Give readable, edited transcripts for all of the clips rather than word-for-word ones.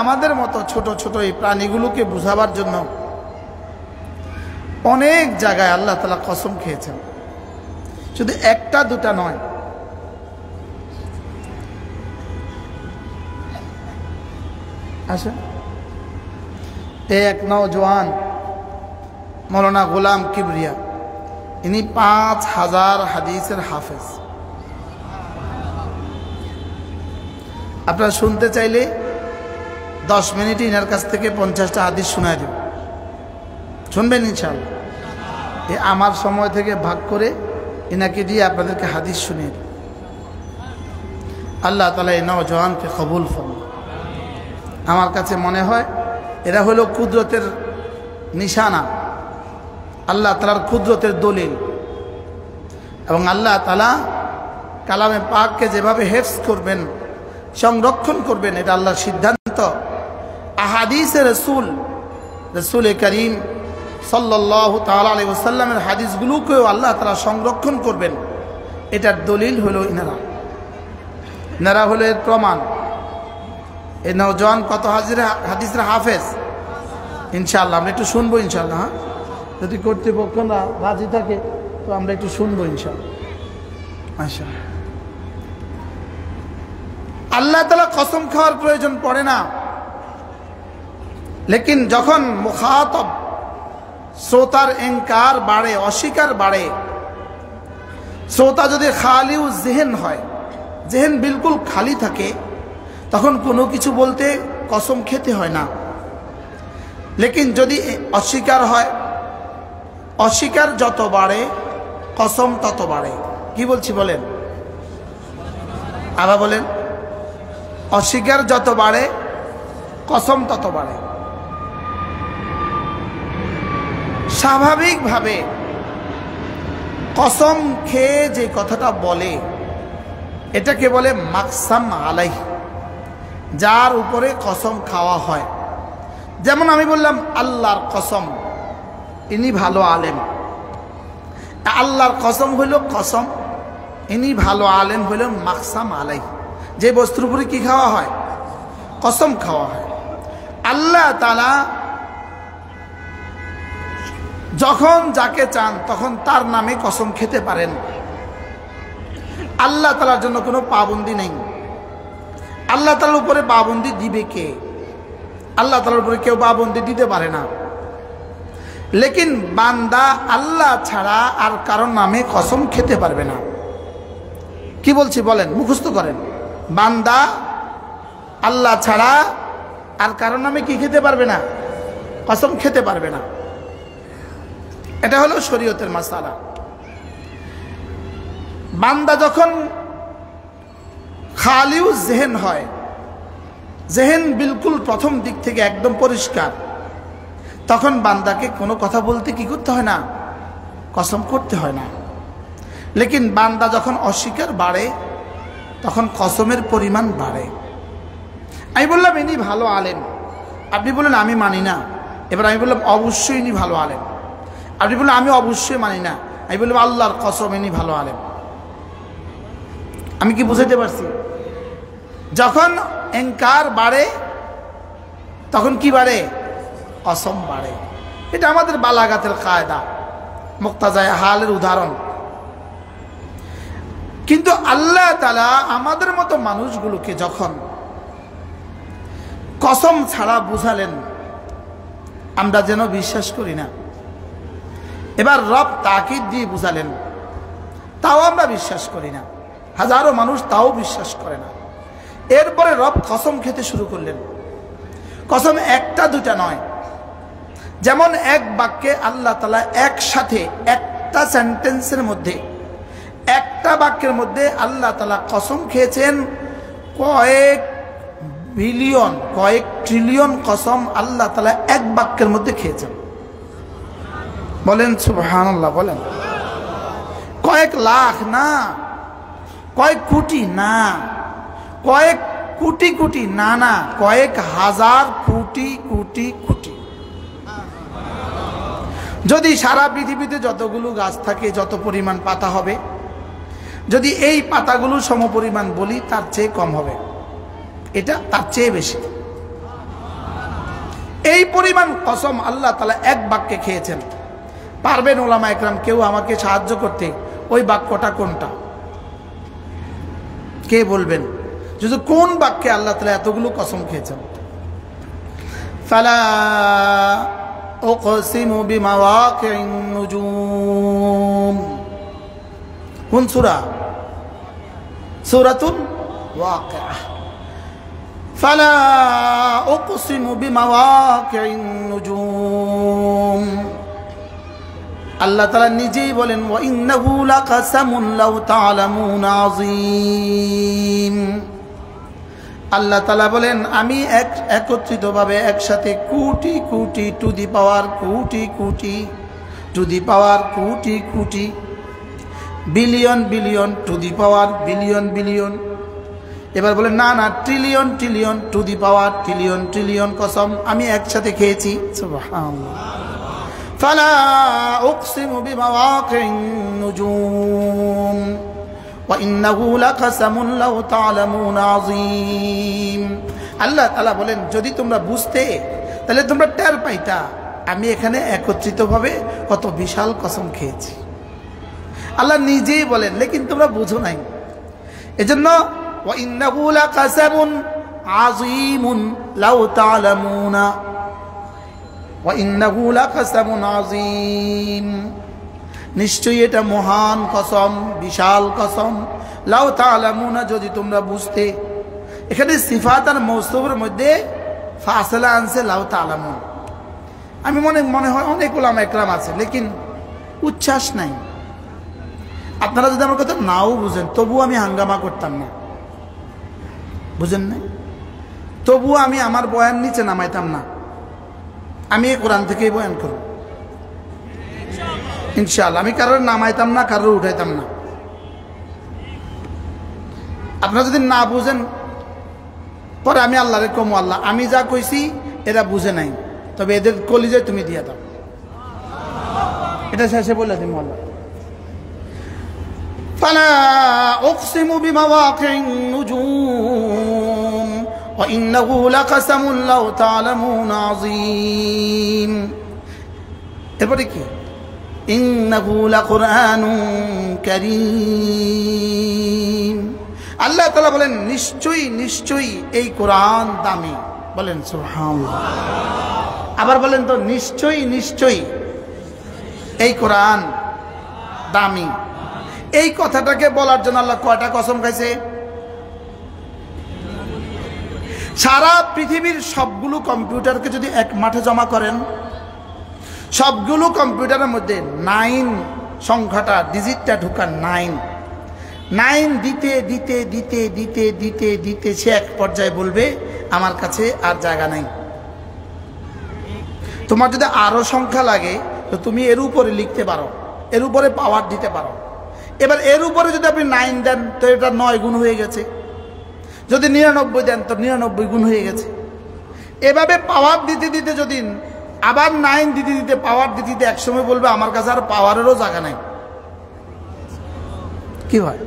আমাদের মতো ছোট ছোট এই প্রাণীগুলোকে বুঝাবার জন্য অনেক জায়গায় আল্লাহ তাআলা কসম খেয়েছেন, শুধু একটা দুটা নয়। আসেন, এক নওজোয়ান মৌলানা গোলাম কিবরিয়া, ইনি 5000 হাদিসের হাফেজ। আপনারা শুনতে চাইলে 10 মিনিটে ইনার কাছ থেকে 50টা হাদিস শোনায় দেব, শুনবেন ইনশাআল্লাহ। আমার সময় থেকে ভাগ করে ইনাকে দিয়ে আপনাদেরকে হাদিস শুনিয়ে দেব। আল্লাহ তাআলা এই নওজোয়ানকে কবুল ফরমান। আমার কাছে মনে হয় এরা হলো কুদরতের নিশানা, আল্লাহ তাআলার কুদরতের দলিল। এবং আল্লাহ তাআলা কালামে পাককে যেভাবে হেফজ করবেন, সংরক্ষণ করবেন, এটা আল্লাহর সিদ্ধান্ত। আহাদিসে রসুল করিম সাল্লাল্লাহু তাআলা আলাইহি ওয়াসাল্লামের হাদিসগুলোকেও আল্লাহ তাআলা সংরক্ষণ করবেন, এটার দলিল হলো ইনারা হলো এর প্রমাণ। এই নওজোয়ান কত হাদিসের হাফেজ ইনশাআল্লাহ আমরা একটু শুনবো ইনশাআল্লাহ। হ্যাঁ, যদি কর্তৃপক্ষরা রাজি থাকে তো আমরা একটু শুনবো ইনশাআল্লাহ। আচ্ছা, আল্লাহ তাআলা কসম খাওয়ার প্রয়োজন পড়ে না, লেকিন যখন মুখাতব শ্রোতার ইনকার বাড়ে, অস্বীকার বাড়ে, শ্রোতা যদি খালিউ জেহেন হয়, জেহেন বিলকুল খালি থাকে, তখন কোনো কিছু বলতে কসম খেতে হয় না। লেকিন যদি অস্বীকার হয়, অস্বীকার যত বাড়ে কসম তত বাড়ে। কি বলছি বলেন, আবার বলেন। অস্বীকার যত বাড়ে কসম তত বাড়ে। স্বাভাবিকভাবে কসম খেয়ে যে কথাটা বলে এটাকে বলে মাকসাম আলাইহ, যার উপরে কসম খাওয়া হয়। যেমন আমি বললাম আল্লাহর কসম, ইনি ভালো আলেম, আল্লাহর কসম হইল কসম, ইনি ভালো আলেম হইল মাকসাম আলাইহ, যে বস্তুর উপরে কি খাওয়া হয়, কসম খাওয়া হয়। আল্লাহ তাআলা যখন যাকে চান তখন তার নামে কসম খেতে পারেন। আল্লাহ তাআলার জন্য কোনো পাবন্দি নেই। আল্লাহ তাআলার উপরে পাবন্দি দিবে কে? আল্লাহ তাআলার উপরে কেউ পাবন্দি দিতে পারে না। লেকিন বান্দা আল্লাহ ছাড়া আর কারোর নামে কসম খেতে পারবে না। কি বলছি বলেন, মুখস্থ করেন। বান্দা আল্লাহ ছাড়া আর কারোর নামে কি খেতে পারবে না, কসম খেতে পারবে না। এটা হলো শরীয়তের মাসালা। বান্দা যখন খালিউ জেহেন হয়, জেহেন বিলকুল প্রথম দিক থেকে একদম পরিষ্কার, তখন বান্দাকে কোনো কথা বলতে কি করতে হয় না, কসম করতে হয় না। লেকিন বান্দা যখন অস্বীকার বাড়ে তখন কসমের পরিমাণ বাড়ে। আমি বললাম ইনি ভালো আলেম, আপনি বললেন আমি মানি না। এবার আমি বললাম অবশ্যই ইনি ভালো আলেম, আপনি বললেন আমি অবশ্যই মানি না। আমি বললাম আল্লাহর কসম ইনি ভালো আলেম। আমি কি বুঝাইতে পারছি? যখন ইনকার বাড়ে তখন কি বাড়ে, কসম বাড়ে। এটা আমাদের বালাগাতের কায়দা, মুক্তাজায়ে হালের উদাহরণ। কিন্তু আল্লাহ তাআলা আমাদের মতো মানুষগুলোকে যখন কসম ছাড়া বুঝালেন, আমরা যেন বিশ্বাস করি না। এবার রব তাকিদ দিয়ে বুঝালেন, তাও আমরা বিশ্বাস করি না। হাজারো মানুষ তাও বিশ্বাস করে না। এরপরে রব কসম খেতে শুরু করলেন। কসম একটা দুটা নয়। যেমন এক বাক্যে আল্লাহ তাআলা একসাথে একটা সেন্টেন্সের মধ্যে, একটা বাক্যের মধ্যে আল্লাহ তাআলা কসম খেয়েছেন কয়েক বিলিয়ন, কয়েক ট্রিলিয়ন কসম আল্লাহ তাআলা এক বাক্যের মধ্যে খেয়েছেন। বলেন সুবহানাল্লাহ, বলেন। কয়েক লাখ না, কয়েক কোটি না, কয়েক কোটি কোটি না, না কয়েক হাজার কোটি কোটি কোটি। যদি সারা পৃথিবীতে যতগুলো গাছ থাকে, যত পরিমাণ পাতা হবে, যদি এই পাতাগুলো সমপরিমাণ বলি তার চেয়ে কম হবে, এটা তার চেয়ে বেশি। এই পরিমাণ কসম আল্লাহ তাআলা এক বাক্যে খেয়েছেন। পারবেন ওলামা একরাম কেউ আমাকে সাহায্য করতে? ওই বাক্যটা কোনটা কে বলবেন? যদি কোন বাক্যে আল্লাহ তাআলা এতগুলো কসম খেয়েছেন? ফালা উকসিমু বিমাওয়াকিন নুজুম, কোন সূরা? সূরাতুল ওয়াকিআহ। ফালা উকসিমু বিমাওয়াকিন নুজুম, আল্লাহ তাআলা নিজেই বলেন ওয়া ইন্নাহু লাকাসামুন লাউ তা'লামুনা আযীম। আল্লাহ তাআলা বলেন আমি একত্রিতভাবে একসাথে crore crore to the power crore crore to the power crore crore billion billion to the power billion billion, এবার বলেন না না trillion trillion to the power trillion trillion কসম আমি একসাথে খেয়েছি। সুবহানাল্লাহ। ফালা উকসিমু বিমাওয়াকিন নুজুম ওয়া ইন্নাহু লাকাসামুন লাউ তা'লামুনা আযীম। আল্লাহ তাআলা বলেন যদি তোমরা বুঝতে তাহলে তোমরা টের পাইতা আমি এখানে একত্রিতভাবে কত বিশাল কসম খেয়েছি। আল্লাহ নিজেই বলেন, লেকিন তোমরা বুঝো নাই। এজন্য ওয়া ইন্নাহু লাকাসামুন আযীমুন লাউ তা'লামুনা, ওয়া ইন্নাহু লাকাসামুন আযীম, নিশ্চয়ই এটা মহান কসম, বিশাল কসম। লাউ তা'লামুনা, যদি তোমরা বুঝতে। এখানে সিফাত আর মৌসুফের মধ্যে ফাসলা আনছে লাউ তা'লামুন। আমি মনে হয় অনেক উলামা একরাম আছে, লেকিন উচ্ছ্বাস নাই। আপনারা যদি আমার কথা নাও বুঝেন তবুও আমি হাঙ্গামা করতাম না, বুঝেন না? তবুও আমি আমার বয়ান নিচে নামাইতাম না, আমি এই কোরআন থেকেই বয়ান করব ইনশাআল্লাহ। আমি কারোর নামাইতাম না, কারোর উঠাইতাম না। আপনারা যদি না বুঝেন পরে আমি আল্লাহরে কমু, আল্লাহ আমি যা কইছি এরা বুঝে নাই, তবে এদের কলিজায় তুমি দিয়ে দাও, এটা শেষে বলে দিম। আল্লাহ ফালা উকসিমু বিমাওয়াকিন নুজুম ওয়া ইন্নাহু লাকাসামুন লাউ তা'লামুনা আযীম। এরপরে কি? ইন্নাহু লাকুরআনুন কারীম। আল্লাহ তাআলা বলেন নিশ্চয়ই নিশ্চয়ই এই কোরআন দামি। বলেন সুবহানাল্লাহ। আবার বলেন তো নিশ্চয়ই নিশ্চয়ই এই কোরআন দামি। এই কথাটাকে বলার জন্য আল্লাহ কয়টা কসম খাইছে? সারা পৃথিবীর সবগুলো কম্পিউটারকে যদি এক মাঠে জমা করেন, সবগুলো কম্পিউটারের মধ্যে 9 সংখ্যাটা ডিজিটটা ঢুকান, 9 দিতে দিতে দিতে দিতে দিতে দিতে সে এক পর্যায়ে বলবে আমার কাছে আর জায়গা নাই। তোমার যদি আরো সংখ্যা লাগে তো তুমি এর উপরে লিখতে পারো, এর উপরে পাওয়ার দিতে পারো। এবার এর উপরে যদি আপনি 9 দেন তো এটা 9 গুণ হয়ে গেছে, যদি 99 দেন তো 99 গুণ হয়ে গেছে। এভাবে পাওয়ার দিতে দিতে যদি আবার 9 দিতে দিতে পাওয়ার দিতে দিতে একসময় বলবে আমার কাছে আর পাওয়ারেরও জায়গা নাই। কি হয়?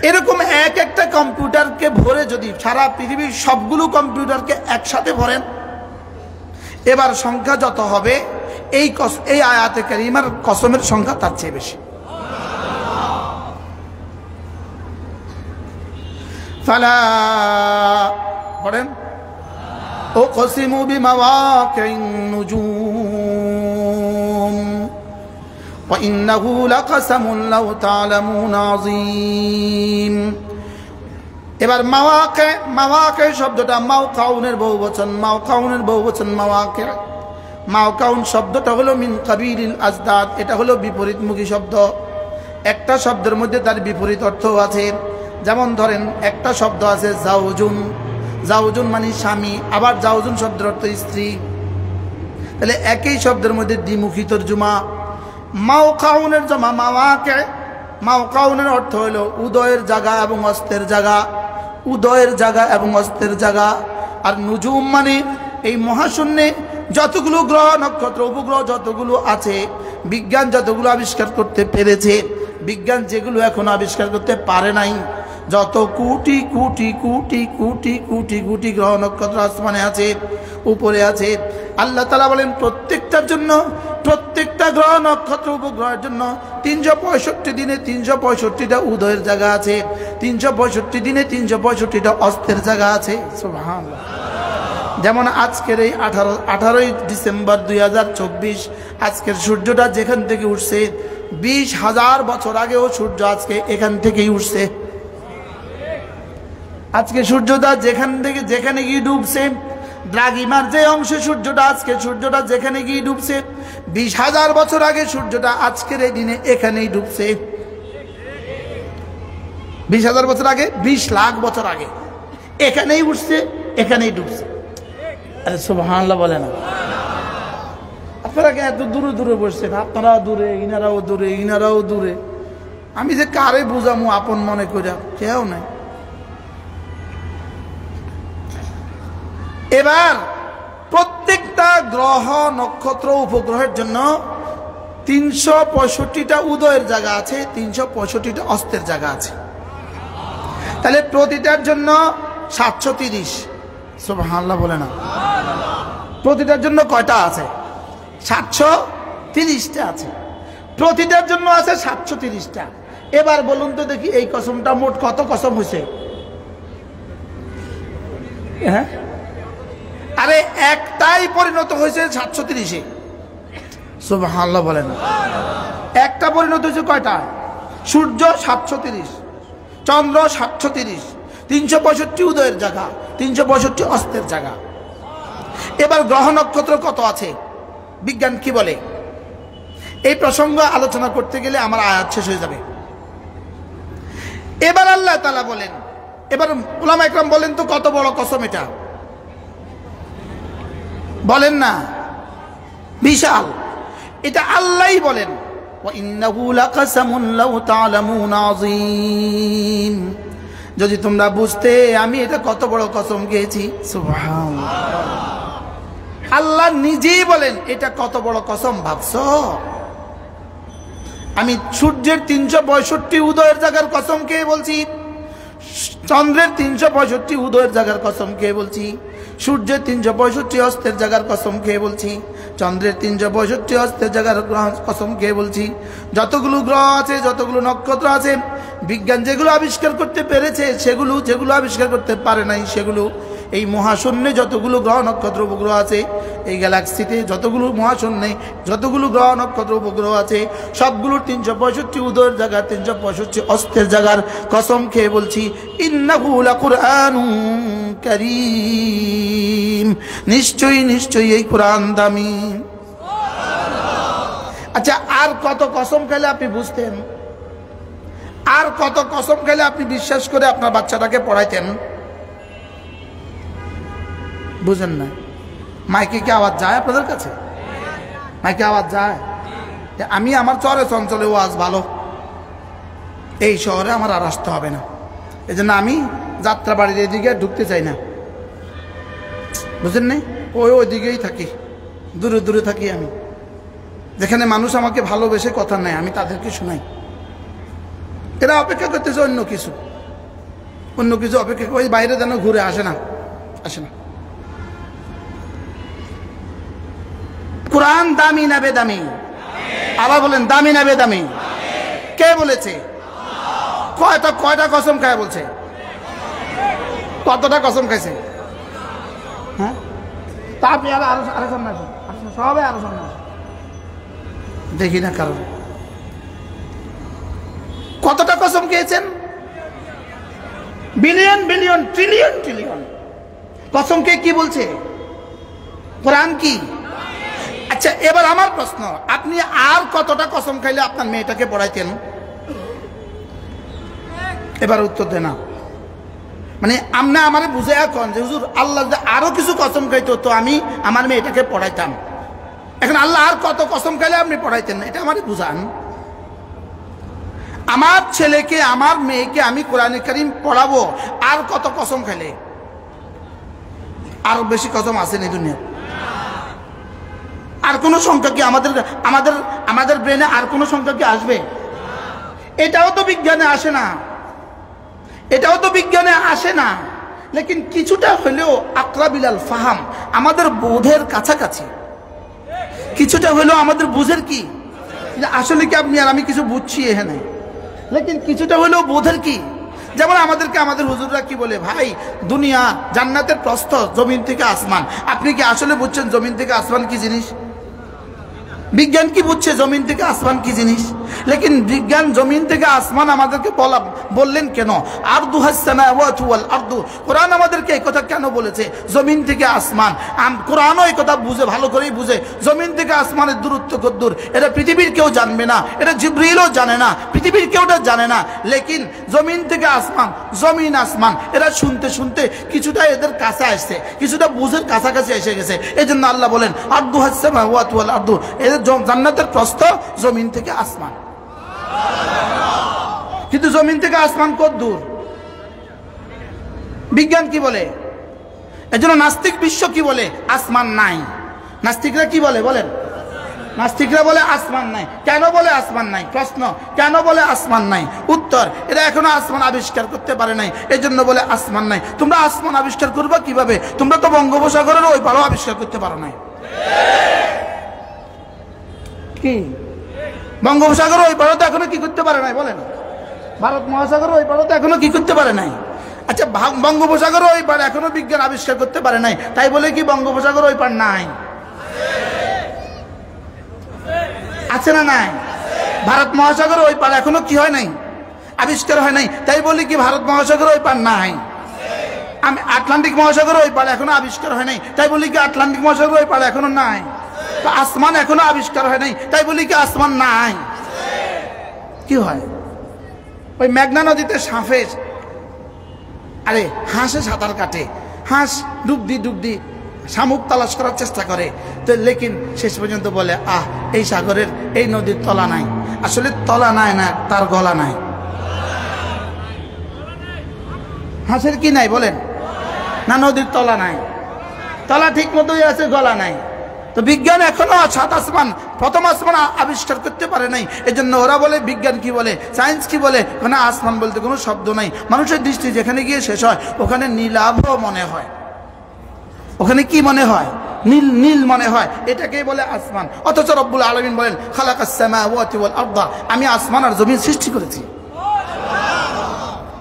এরকম এক একটা কম্পিউটারকে ভরে যদি সারা পৃথিবীর সবগুলো কম্পিউটারকে একসাথে ভরেন, এবার সংখ্যা যত হবে এই আয়াতে কারিমার কসমের সংখ্যা তার চেয়ে বেশি। ফালা পড়েন উকসিমু বিমাওয়াকিন নুজুম ওয়া ইন্নাহু লাকাসামুন লাউ তা'লামুনা আযীম। এবার মাওয়াকে শব্দটা মাওকাউনের বহুবচন, মাওকাউন শব্দটা হলো মিন কাবিলিল আজদাদ, এটা হলো বিপরীতমুখী শব্দ। একটা শব্দের মধ্যে তার বিপরীত অর্থ আছে। যেমন ধরেন একটা শব্দ আছে জাওজুন, জাওজুন মানে স্বামী, আবার জাওজুন শব্দের অর্থ স্ত্রী। তাহলে একই শব্দের মধ্যে দ্বিমুখী তর্জমা। মাওকাউনের জমা মাওকাউনের অর্থ হলো উদয়ের জায়গা এবং অস্তের জায়গা, উদয়ের জায়গা এবং অস্তের জায়গা। আর নুজুম মানে এই মহাশূন্যে যতগুলো গ্রহ নক্ষত্র উপগ্রহ যতগুলো আছে, বিজ্ঞান যতগুলো আবিষ্কার করতে পেরেছে, বিজ্ঞান যেগুলো এখনো আবিষ্কার করতে পারে নাই, যত কোটি কোটি কোটি কোটি কোটি কোটি গ্রহ নক্ষত্র আসমানে আছে, উপরে আছে, আল্লাহ তাআলা বলেন প্রত্যেকটার জন্য, প্রত্যেকটা গ্রহ নক্ষত্র উপগ্রহের জন্য 365 দিনে 365টা উদয়ের জায়গা আছে, 365 দিনে 365টা অস্তের জায়গা আছে। সুবহানাল্লাহ। যেমন আজকের এই 18ই ডিসেম্বর 2024 আজকের সূর্যটা যেখান থেকে উঠছে 20,000 বছর আগেও সূর্য আজকে এখান থেকেই উঠছে। আজকে সূর্যটা যেখান থেকে যেখানে গিয়ে ডুবছে, দ্রাঘিমার যে অংশে সূর্যটা আজকে সূর্যটা যেখানে গিয়ে ডুবছে 20,000 বছর আগে সূর্যটা আজকের এই দিনে এখানেই ডুবছে। 20,000 বছর আগে, 20 লাখ বছর আগে এখানেই উঠছে, এখানেই ডুবছে। আরে সুবহানাল্লাহ বলে না? আপনারা এত দূরে দূরে বসছেন, আপনারাও দূরে, ইনারাও দূরে, ইনারাও দূরে। আমি যে কারে বুঝামু আপন মনে করে, কেউ নাই। এবার প্রত্যেকটা গ্রহ নক্ষত্র উপগ্রহের জন্য 365টা উদয়ের জায়গা আছে, 365টা অস্তের জায়গা আছে। তাহলে প্রতিটার জন্য 730। সুবহানাল্লাহ বলে না? প্রতিটার জন্য কয়টা আছে? 730টা আছে। প্রতিটার জন্য আছে 730টা। এবার বলুন তো দেখি এই কসমটা মোট কত কসম হয়েছে? হ্যাঁ, আরে একটাই পরিণত হয়েছে 730-এ। সুবহানাল্লাহ বলেন। একটা পরিণত হয়েছে কয়টা? সূর্য 730, চন্দ্র 730, 365 উদয়ের জায়গা, 365 অস্তের জায়গা। এবার গ্রহ নক্ষত্র কত আছে বিজ্ঞান কি বলে? এই প্রসঙ্গ আলোচনা করতে গেলে আমার আয়াত শেষ হয়ে যাবে। এবার আল্লাহ তাআলা বলেন, এবার উলামা ইকরাম বলেন তো কত বড় কসম এটা? বলেন না? বিশাল। এটা আল্লাহই বলেন, ওয়া ইন্নাহু লাকাসামুন লাউ তা'লামুনা আযীম। যদি তোমরা বুঝতে আমি এটা কত বড় কসম খেয়েছি। সুবহানাল্লাহ। আল্লাহ নিজেই বলেন এটা কত বড় কসম ভাবছো? আমি সূর্যের 365 উদয়ের জায়গার কসম খেয়ে বলছি, চন্দ্রের 365 উদয়ের জায়গার কসম খেয়ে বলছি, সূর্যের 365 অস্তের জায়গার কসম খেয়ে বলছি, চন্দ্রের 365 অস্তের জায়গার কসম খেয়ে বলছি। যতগুলো গ্রহ আছে, যতগুলো নক্ষত্র আছে, বিজ্ঞান যেগুলো আবিষ্কার করতে পেরেছে সেগুলো, যেগুলো আবিষ্কার করতে পারে নাই সেগুলো, এই মহাশূন্যে যতগুলো গ্রহ নক্ষত্র উপগ্রহ আছে, এই গ্যালাক্সিতে যতগুলো মহাশূন্যে যতগুলো গ্রহ নক্ষত্র উপগ্রহ আছে, সবগুলো 365 উদয়ের জায়গা, 365 অস্তের জায়গার কসম খেয়ে বলছি, ইন্নাহু লাকুরআনুন কারীম। নিশ্চয়ই নিশ্চয়ই এই কোরআন দামি। আচ্ছা, আর কত কসম খেলে আপনি বুঝতেন? আর কত কসম খেলে আপনি বিশ্বাস করে আপনার বাচ্চাটাকে পড়াইতেন? বুঝেন না? মাইকে কি আওয়াজ যায় আপনাদের কাছে? মাইকে আওয়াজ যায়? আমি আমার চরে চঞ্চলে ওয়াজ ভালো, এই শহরে আমার আর আসতে হবে না, এই জন্য আমি যাত্রাবাড়ির এদিকে ঢুকতে চাই না। বুঝেন নাই? ওইদিকেই থাকি, দূরে দূরে থাকি আমি। যেখানে মানুষ আমাকে ভালোবেসে কথা নেয় আমি তাদেরকে শোনাই। এরা অপেক্ষা করতেছে অন্য কিছু, অন্য কিছু অপেক্ষা, ওই বাইরে যেন ঘুরে আসে না, আসে না। কোরআন দামি না বেদামি? আবার বলেন দামি না বেদামি? কে বলেছে? কয়টা কসম খায় বলছে? কতটা কসম খাইছে? হ্যাঁ, তা আপনি আরো সামনে আসুন, সবাই আরো সামনে আসুন, দেখি না কারণ কতটা কসম খেয়েছেন? বিলিয়ন বিলিয়ন ট্রিলিয়ন ট্রিলিয়ন কসম কে কি বলছে? কোরআন কি? আচ্ছা, এবার আমার প্রশ্ন, আপনি আর কতটা কসম খাইলে আপনার মেয়েটাকে পড়াইতেন? এবার উত্তর দেন না। মানে আপনি আমারে বুঝে এখন যে হুজুর আল্লাহ আরো কিছু কসম খাইতো তো আমি আমার মেয়েটাকে পড়াইতাম। এখন আল্লাহ আর কত কসম খাইলে আপনি পড়াইতেন না, এটা আমারে বুঝান। আমার ছেলেকে, আমার মেয়েকে আমি কোরআনে কারীম পড়াবো, আর কত কসম খাইলে? আর বেশি কসম আছে না দুনিয়া? আর কোন সংখ্যা কি আমাদের আমাদের আমাদের ব্রেনে আর কোন সংখ্যা কি আসবে? এটাও তো বিজ্ঞানে আসে না, এটাও তো বিজ্ঞানে আসে না। লেকিন কিছুটা হলেও আকরাবিলাল ফাহাম, আমাদের বোধের কাছাকাছি, কিছুটা হলেও আমাদের বুঝের কি আসলে কি আপনি আর আমি কিছু বুঝছি এখানে, লেকিন কিছুটা হলেও বোধের কি। যেমন আমাদেরকে আমাদের হুজুররা কি বলে, ভাই দুনিয়া জান্নাতের প্রস্থ জমিন থেকে আসমান, আপনি কি আসলে বুঝছেন জমিন থেকে আসমান কি জিনিস? বিজ্ঞান কি বুঝছে জমিন থেকে আসমান কি জিনিস? লেকিন বিজ্ঞান জমিন থেকে আসমান আমাদেরকে বললেন কেন? আরদুহাস সামাওয়াতু ওয়াল আরদু, কোরআন আমাদেরকে এই কথা কেন বলেছে জমিন থেকে আসমান? কোরআনও এই কথা বুঝে, ভালো করেই বুঝে, জমিন থেকে আসমানের দূরত্ব কতদূর এটা পৃথিবীর কেউ জানবে না, এটা জিবরিলও জানে না, পৃথিবীর কেউটা জানে না। লেকিন জমিন থেকে আসমান, জমিন আসমান এরা শুনতে শুনতে কিছুটা এদের কাছে আসছে, কিছুটা বুঝের কাছাকাছি এসে গেছে। এই জন্য আল্লাহ বলেন আরদুহাস সামাওয়াতু ওয়াল আরদু, জান্নাতের প্রস্থ জমিন থেকে আসমান। কিন্তু জমিন থেকে আসমান কত দূর বিজ্ঞান কি বলে? এজন্য নাস্তিক বিশ্ব কি বলে? আসমান নাই। নাস্তিকরা কি বলে বলেন? নাস্তিকরা বলে আসমান নাই। কেন বলে আসমান নাই? প্রশ্ন, কেন বলে আসমান নাই? উত্তর, এরা এখনো আসমান আবিষ্কার করতে পারে নাই, এই জন্য বলে আসমান নাই। তোমরা আসমান আবিষ্কার করবা কিভাবে? তোমরা তো বঙ্গোপসাগরের ওই পারও আবিষ্কার করতে পারো নাই। কি বঙ্গোপসাগর ওই পারও তো এখনো কি করতে পারে নাই বলেন? ভারত মহাসাগর ওই পারও তো এখনো কি করতে পারে নাই? আচ্ছা, বঙ্গোপসাগর ওই পার এখনো বিজ্ঞান আবিষ্কার করতে পারে নাই, তাই বলে কি বঙ্গোপসাগর ওই পার নাই? আছে না নাই? ভারত মহাসাগর ওই পার এখনো কি হয় নাই? আবিষ্কার হয় নাই, তাই বলি কি ভারত মহাসাগর ওই পার নাই? আমি আটলান্টিক মহাসাগর ওই পার এখনো আবিষ্কার হয় নাই, তাই বলি কি আটলান্টিক মহাসাগর ওই পার এখনো নাই? তো আসমান এখনো আবিষ্কার হয় নাই, তাই বলি কি আসমান নাই? কি হয়? ওই মেঘনা নদীতে সাঁফের, আরে হাঁসে সাঁতার কাটে, হাঁস ডুবদি ডুবদি শামুক তালাশ করার চেষ্টা করে, তো লেকিন শেষ পর্যন্ত বলে আহ এই সাগরের এই নদীর তলা নাই। আসলে তলা নাই না, তার গলা নাই। হাঁসের কি নাই বলেন? না নদীর তলা নাই, তলা ঠিক মতোই আছে, গলা নাই। তো বিজ্ঞান এখনো সাত আসমান, প্রথম আসমান আবিষ্কার করতে পারে নাই। এই জন্য ওরা বলে, বিজ্ঞান কি বলে, সায়েন্স কি বলে, ওখানে আসমান বলতে কোনো শব্দ নাই। মানুষের দৃষ্টি যেখানে গিয়ে শেষ হয় ওখানে নীলাভ মনে হয়, ওখানে কি মনে হয়? নীল নীল মনে হয়, এটাকেই বলে আসমান। অথচ রব্বুল আলামিন বলেন খালাকাস সামাওয়াতি ওয়াল আরদা, আমি আসমান আর জমিন সৃষ্টি করেছি।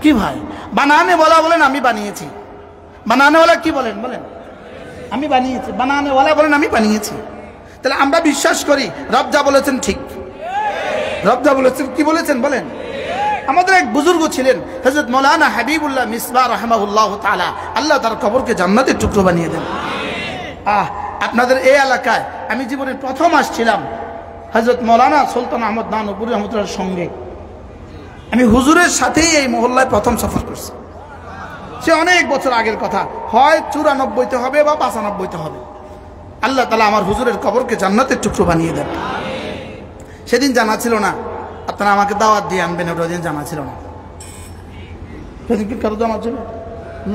কি ভাই, বানানে বলা বলেন আমি বানিয়েছি, বানানেওয়ালা কি বলেন বলেন? আমি বানিয়েছি। বানানেওয়ালা বলেন আমি বানিয়েছি। তাহলে আমরা বিশ্বাস করি রব যা বলেছেন ঠিক, রব যা বলেছেন কি বলেছেন বলেন? আমাদের এক বুজুর্গ ছিলেন হযরত মাওলানা হাবিবুল্লাহ মিসবাহ রাহিমাহুল্লাহ তাআলা, আল্লাহ তার কবরকে জান্নাতের টুকরো বানিয়ে দেন। আপনাদের এই এলাকায় আমি জীবনে প্রথম আসছিলাম হযরত মাওলানা সুলতান আহমদ নানুপুরি রহমতুল্লাহর সঙ্গে। আমি হুজুরের সাথেই এই মহল্লায় প্রথম সফর করছি। সে অনেক বছর আগের কথা, হয় 94তে হবে বা 95তে হবে। আল্লাহ তাআলা আমার হুজুরের কবরকে জান্নাতের টুকরো বানিয়ে দেন। সেদিন জানা ছিল না আপনারা আমাকে দাওয়াত দিয়ে আনবেন, ওটা দিন জানা ছিল না। সেদিন কি কারো জানা ছিল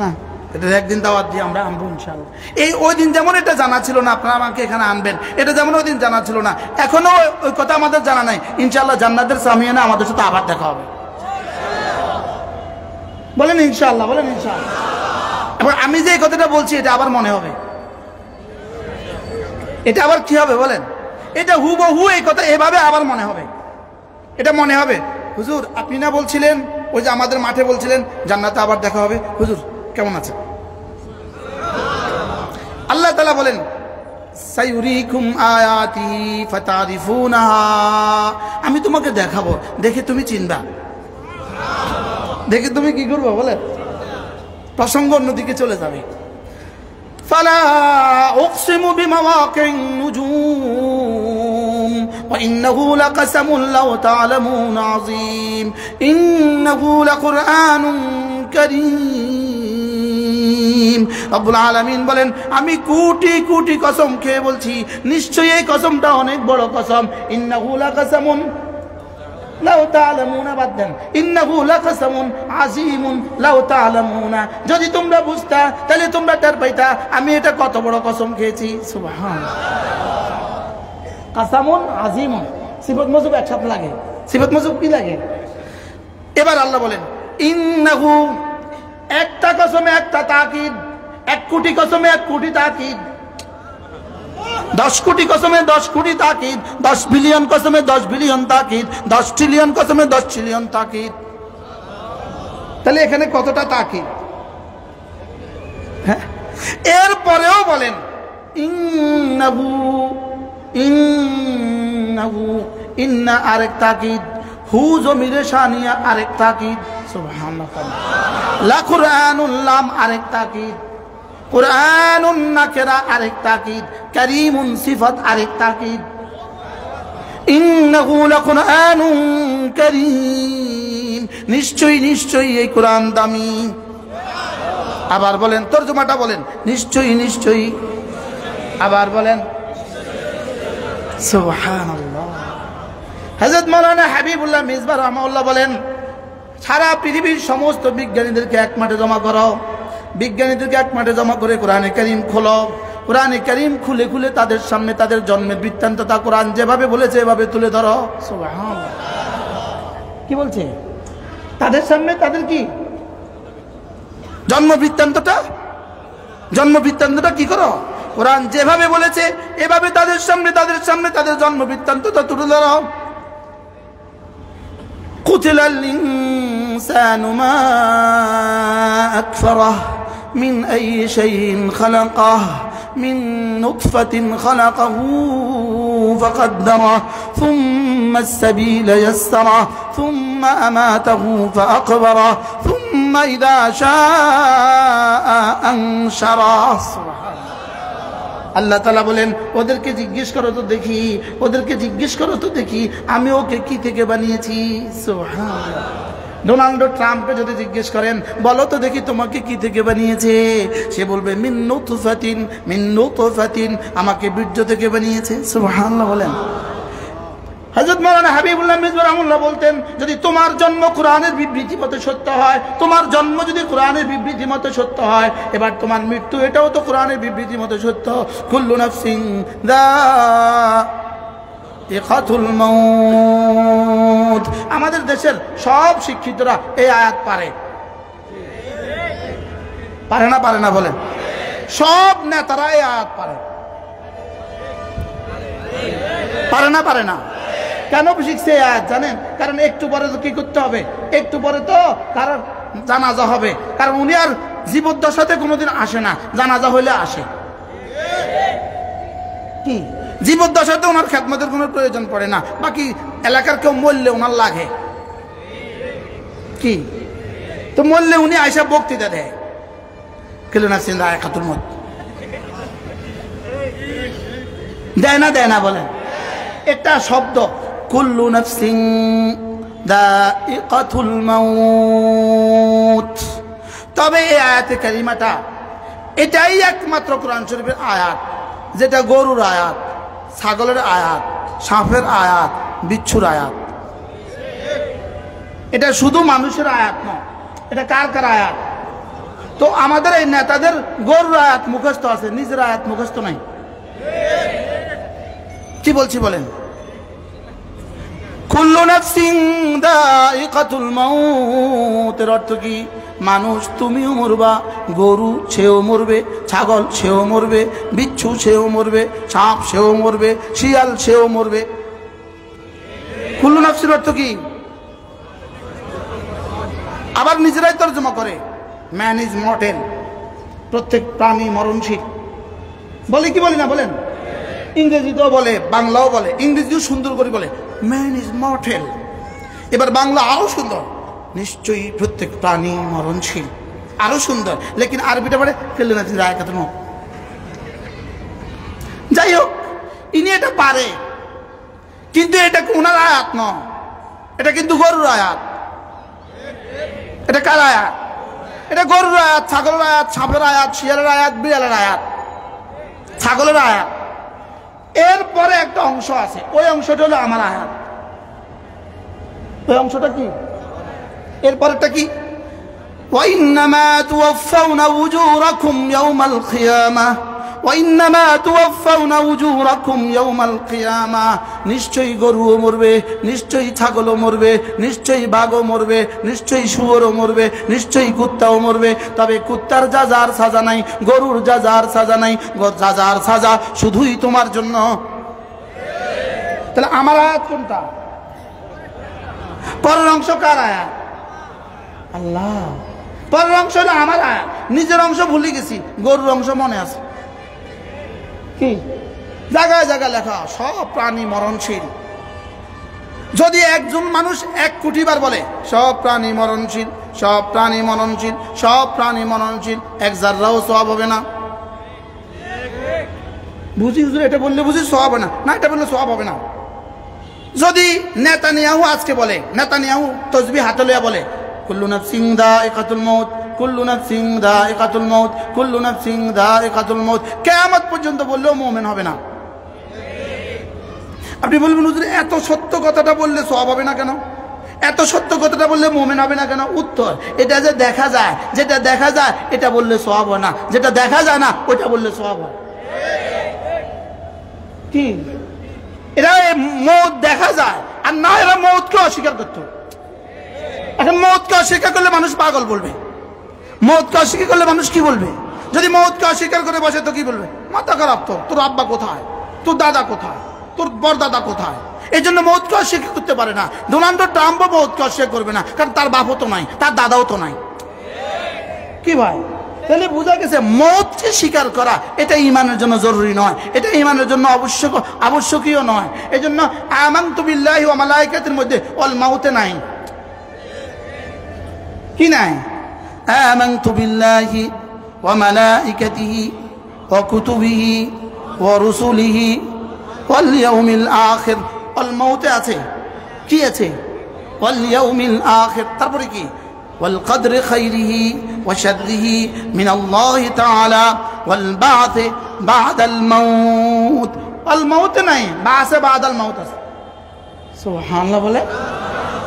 না? এটা একদিন দাওয়াত দিয়ে আমরা আনবো ইনশাআল্লাহ। ওই দিন যেমন এটা জানা ছিল না আপনারা আমাকে এখানে আনবেন, এটা যেমন ওই দিন জানা ছিল না, এখনো ওই কথা আমাদের জানা নাই। ইনশাআল্লাহ জান্নাতের সামিয়ানা আমাদের সাথে আবার দেখা হবে, বলেন ইনশাআল্লাহ, বলেন ইনশাআল্লাহ। এবার আমি যে কথাটা বলছি এটা আবার মনে হবে, এটা আবার কি হবে বলেন? এটা হুবহু এই কথা এভাবে আবার মনে হবে, এটা মনে হবে। হুজুর আপনি না বলছিলেন, ওই যে আমাদের মাঠে বলছিলেন জান্নাতে আবার দেখা হবে, হুজুর কেমন আছে? আল্লাহ তাআলা বলেন সাইউরিকুম আয়াতি ফাতারিফুনাহা, আমি তোমাকে দেখাবো, দেখে তুমি চিনবা, দেখে তুমি কি করবো বলে? প্রসঙ্গ অন্যদিকে চলে যাবে। ফালা উকসিমু বিমাওয়াকিন নুজুম ওয়া ইন্নাহু লাকাসামুন লাউ তা'লামুন আযীম ইন্নাহু লাকুরআনুন কারীম। রব্বুল আলামিন বলেন আমি কোটি কোটি কসম খেয়ে বলছি, নিশ্চয়ই এই কসমটা অনেক বড় কসম। ইন্নাহু লাকাসামুন লাউ তা'লামুনা বাদান ইন্নাহু লাকাসামুন আযীমুন লাউ তা'লামুনা, যদি তোমরা বুঝতা তাহলে তোমরা টের পাইতা আমি এটা কত বড় কসম খেয়েছি। সুবহানাল্লাহ, কাসামুন আযীমুন, সিফাত মাওসুফ একসাথে লাগে। সিফাত মাওসুফ কি লাগে? এবার আল্লাহ বলেন ইন্নাহু, একটা কসমে একটা তাকিদ, 1 কোটি কসমে 1 কোটি তাকিদ, 10 কোটি কসমে 10 কোটি তাকিদ, 10 বিলিয়ন কসমে 10 বিলিয়ন তাকিদ, 10 ট্রিলিয়ন কসমে 10 ট্রিলিয়ন তাকিদ। তাহলে এখানে কতটা তাকিদ? হ্যাঁ, এরপরেও বলেন ইন্নাহু ইন্নাহু, ইন্না আরেক তাকিদ, হু জমিরে শানিয়া আরেক তাকিদ, সুবহানাল্লাহ। লা কুরআনুল লাম আরেক তাকিদ, কুরআনুন নাকিরা আরেক তাকিদ, কারীমুন সিফাত আরেক তাকিদ, ইন্নাহু লাকুরআনুন কারীম, নিশ্চয়ই নিশ্চয়ই এই কোরআন দামি। আবার বলেন, তরজমাটা বলেন, নিশ্চয়ই নিশ্চয়ই। আবার বলেন সুবহানাল্লাহ। হযরত মাওলানা হাবিবুল্লাহ মিসবাহ রাহমাহুল্লাহ বলেন, সারা পৃথিবীর সমস্ত বিজ্ঞানীদেরকে এক মাঠে জমা করো, বিজ্ঞানীদেরকে এক মাঠে জমা করে কোরআনে কারীম খোলো, কোরআনে কারীম খুলে খুলে তাদের সামনে তাদের জন্মের বৃত্তান্তটা কোরআন যেভাবে বলেছে এভাবে তুলে ধরো। সুবহানাল্লাহ। কি বলছে? তাদের সামনে তাদের কি জন্ম বৃত্তান্তটা কি করো? কোরআন যেভাবে বলেছে এভাবে তাদের সামনে তাদের জন্ম বৃত্তান্তটা তুলে ধরো। কুতিলাল ইনসানু মা আকফারাহ মিন আইয়ি শাইইন খালাকাহ মিন নুতফাতিন খালাকাহু ফাকাদ্দারাহ ثم السبيل يسره ثم أماته فأقبره ثم إذا شاء أنشره। আল্লাহ তাআলা বলেন, ওদেরকে জিজ্ঞেস করো তো দেখি আমি ওকে কি থেকে বানিয়েছি। সুবহানাল্লাহ। ডোনাল্ড ট্রাম্পকে যদি জিজ্ঞেস করেন, বলো তো দেখি তোমাকে কি থেকে বানিয়েছে, সে বলবে মিন নুতফাতিন, আমাকে বীর্য থেকে বানিয়েছে। সুবহানাল্লাহ বলেন। হযরত মাওলানা হাবিবুল্লাহ মিসবাহ রাহমাহুল্লাহ বলতেন, যদি তোমার জন্ম কোরআনের বিবৃতি মতে সত্য হয়, তোমার জন্ম যদি কোরআনের বিবৃতি মতে সত্য হয়, এবার তোমার মৃত্যু এটাও তো কোরআনের বিবৃতি মতে সত্য। কুল্লু নাফসিন যায়িকাতুল মাউত। আমাদের দেশের সব শিক্ষিতরা এই আয়াত পারে না বলেন? সব নেতারা এই আয়াত পারে না। কেন শিখছে আয়াত জানেন? কারণ একটু পরে তো কি করতে হবে, একটু পরে তো তার জানাজা হবে, কারণ উনি আর জীবদ্দশাতে কোনোদিন আসে না, জানাজা হইলে আসে। কি জীবদ্দশাতে ওনার খেদমতের কোনো প্রয়োজন পড়ে না, বাকি এলাকার কেউ মরলে ওনার লাগে কি, তো মরলে উনি আয়সা বক্তৃতা দেয়, কেন না সিন্দা খাতুর মত দেয় না বলেন। একটা শব্দ কুল্লু নাফসিন যায়িকাতুল মাউত। তবে এই আয়াতে কারিমাটা এটাই একমাত্র কোরআন শরীফের আয়াত যেটা গরুর আয়াত, ছাগলের আয়াত, সাপের আয়াত, বিচ্ছুর আয়াত। এটা শুধু মানুষের আয়াত নয়, এটা কার আয়াত? তো আমাদের এই নেতাদের গরুর আয়াত মুখস্থ আছে, নিজের আয়াত মুখস্থ নাই। কি বলছি বলেন? কুল্লু নাফসিন যায়িকাতুল মাউত এর অর্থ কি? মানুষ তুমিও মরবা, গরু সেও মরবে, ছাগল সেও মরবে, বিচ্ছু সেও মরবে, সাপ সেও মরবে, শিয়াল সেও মরবে। কুল্লু নাফসির অর্থ কি? আবার নিজেরাই তর্জমা করে, ম্যান ইজ মর্টেল, প্রত্যেক প্রাণী মরণশীল। বলে কি বলি না বলেন? ইংরেজিতেও বলে, বাংলাও বলে, ইংরেজিও সুন্দর করে বলে ম্যান ইজ মর্টেল। এবার বাংলা আরো সুন্দর, নিশ্চয়ই প্রত্যেক প্রাণী মরণশীল, আরো সুন্দর। লেকিন আরবিটা বলে ফেলে না রায় কথা। যাই হোক, ইনি এটা পারে, কিন্তু এটা ওনার আয়াত নয়, এটা কিন্তু গরুর আয়াত। এটা কার আয়াত? এটা গরুর আয়াত, ছাগলের আয়াত, সাপের আয়াত, শিয়ালের আয়াত, বিড়ালের আয়াত, ছাগলের আয়াত। এরপরে একটা অংশ আছে, ওই অংশটা হলো আমার আয়াত। ওই অংশটা কি? এরপরেরটা কি? ওয়াইন্নামা তুওয়াফাউনা উজুরাকুম ইয়াওমাল কিয়ামাহ ওয়াইন্নামা তুওয়াফাউনা উজুরাকুম ইয়াউমাল কিয়ামা, নিশ্চয়ই গরুও মরবে, নিশ্চয়ই ছাগলও মরবে, নিশ্চয়ই বাঘও মরবে, নিশ্চয়ই শুয়োরও মরবে, নিশ্চয়ই কুত্তাও মরবে, তবে কুত্তার যাজার সাজা নাই, গরুর যাজার সাজা নাই, যাজার সাজা শুধুই তোমার জন্য। তাহলে আমার আয়াত কোনটা? পরের অংশ কার আয়াত? আল্লাহ। পরের অংশ হলো আমার আয়াত, নিজের অংশ ভুলে গেছি, গরুর অংশ মনে আছে। কি জায়গায় জায়গায় লেখা সব প্রাণী মরণশীল। যদি একজন মানুষ 1 কোটি বার বলে সব প্রাণী মরণশীল, সব প্রাণী মরণশীল, সব প্রাণী মরণশীল, 1 জাররাও সওয়াব হবে না। বুঝি হুজুর, এটা বললে বুঝি সওয়াব হবে না? না, এটা বললে সওয়াব হবে না। যদি নেতানিয়াহু আজকে বলে, নেতানিয়াহু তাসবিহ হাতে লইয়া বলে কুল্লু নাফসিন যায়িকাতুল মাউত, কুল্লু নাফসিন যায়িকাতুল মাউত, কুল্লু নাফসিন যায়িকাতুল মাউত, কিয়ামত পর্যন্ত বললেও মুমিন হবে না। আপনি বলবেন হুজুর এত সত্য কথাটা বললে সওয়াব হবে না কেন? এত সত্য কথাটা বললে মুমিন হবে না কেন? উত্তর, এটা যে দেখা যায়, যেটা দেখা যায় এটা বললে সওয়াব হয় না, যেটা দেখা যায় না ওটা বললে সওয়াব হয়। কি এরা মৌত দেখা যায় আর না, এরা মৌতকে অস্বীকার করত। এখন মৌতকে অস্বীকার করলে মানুষ পাগল বলবে, মৌতকে অস্বীকার করলে মানুষ কি বলবে? যদি মৌতকে অস্বীকার করে বসে তো কি বলবে? মাথা খারাপ, তো তোর আব্বা কোথায়, তোর দাদা কোথায়, তোর বড়দাদা কোথায়? এই জন্য মৌতকে অস্বীকার করতে পারে না। ডোনাল্ড ট্রাম্পও মৌতকে অস্বীকার করবে না, কারণ তার বাপও তো নাই, তার দাদাও তো নাই। কি ভাই, তাহলে বোঝা গেছে মৌতকে স্বীকার করা এটা ঈমানের জন্য জরুরি নয়, এটা ঈমানের জন্য আবশ্যকীয় নয়। এই জন্য আমানতু বিল্লাহি ওয়া মালাইকাতির মধ্যে ওয়াল মাউতে নাই। কি নাই? আমানতু বিল্লাহি ওয়া মালাইকাতিহি ওয়া কুতুবিহি ওয়া রুসুলিহি ওয়াল ইয়াউমিল আখির, ওয়াল মাউতে আছে। কি আছে? ওয়াল ইয়াউমিল আখির। তারপরে কি? والقدر خيره وشره من الله تعالى والبعث بعد الموت। الموت নাই, বাসে بعد الموت আছে। সুবহানাল্লাহ বলে।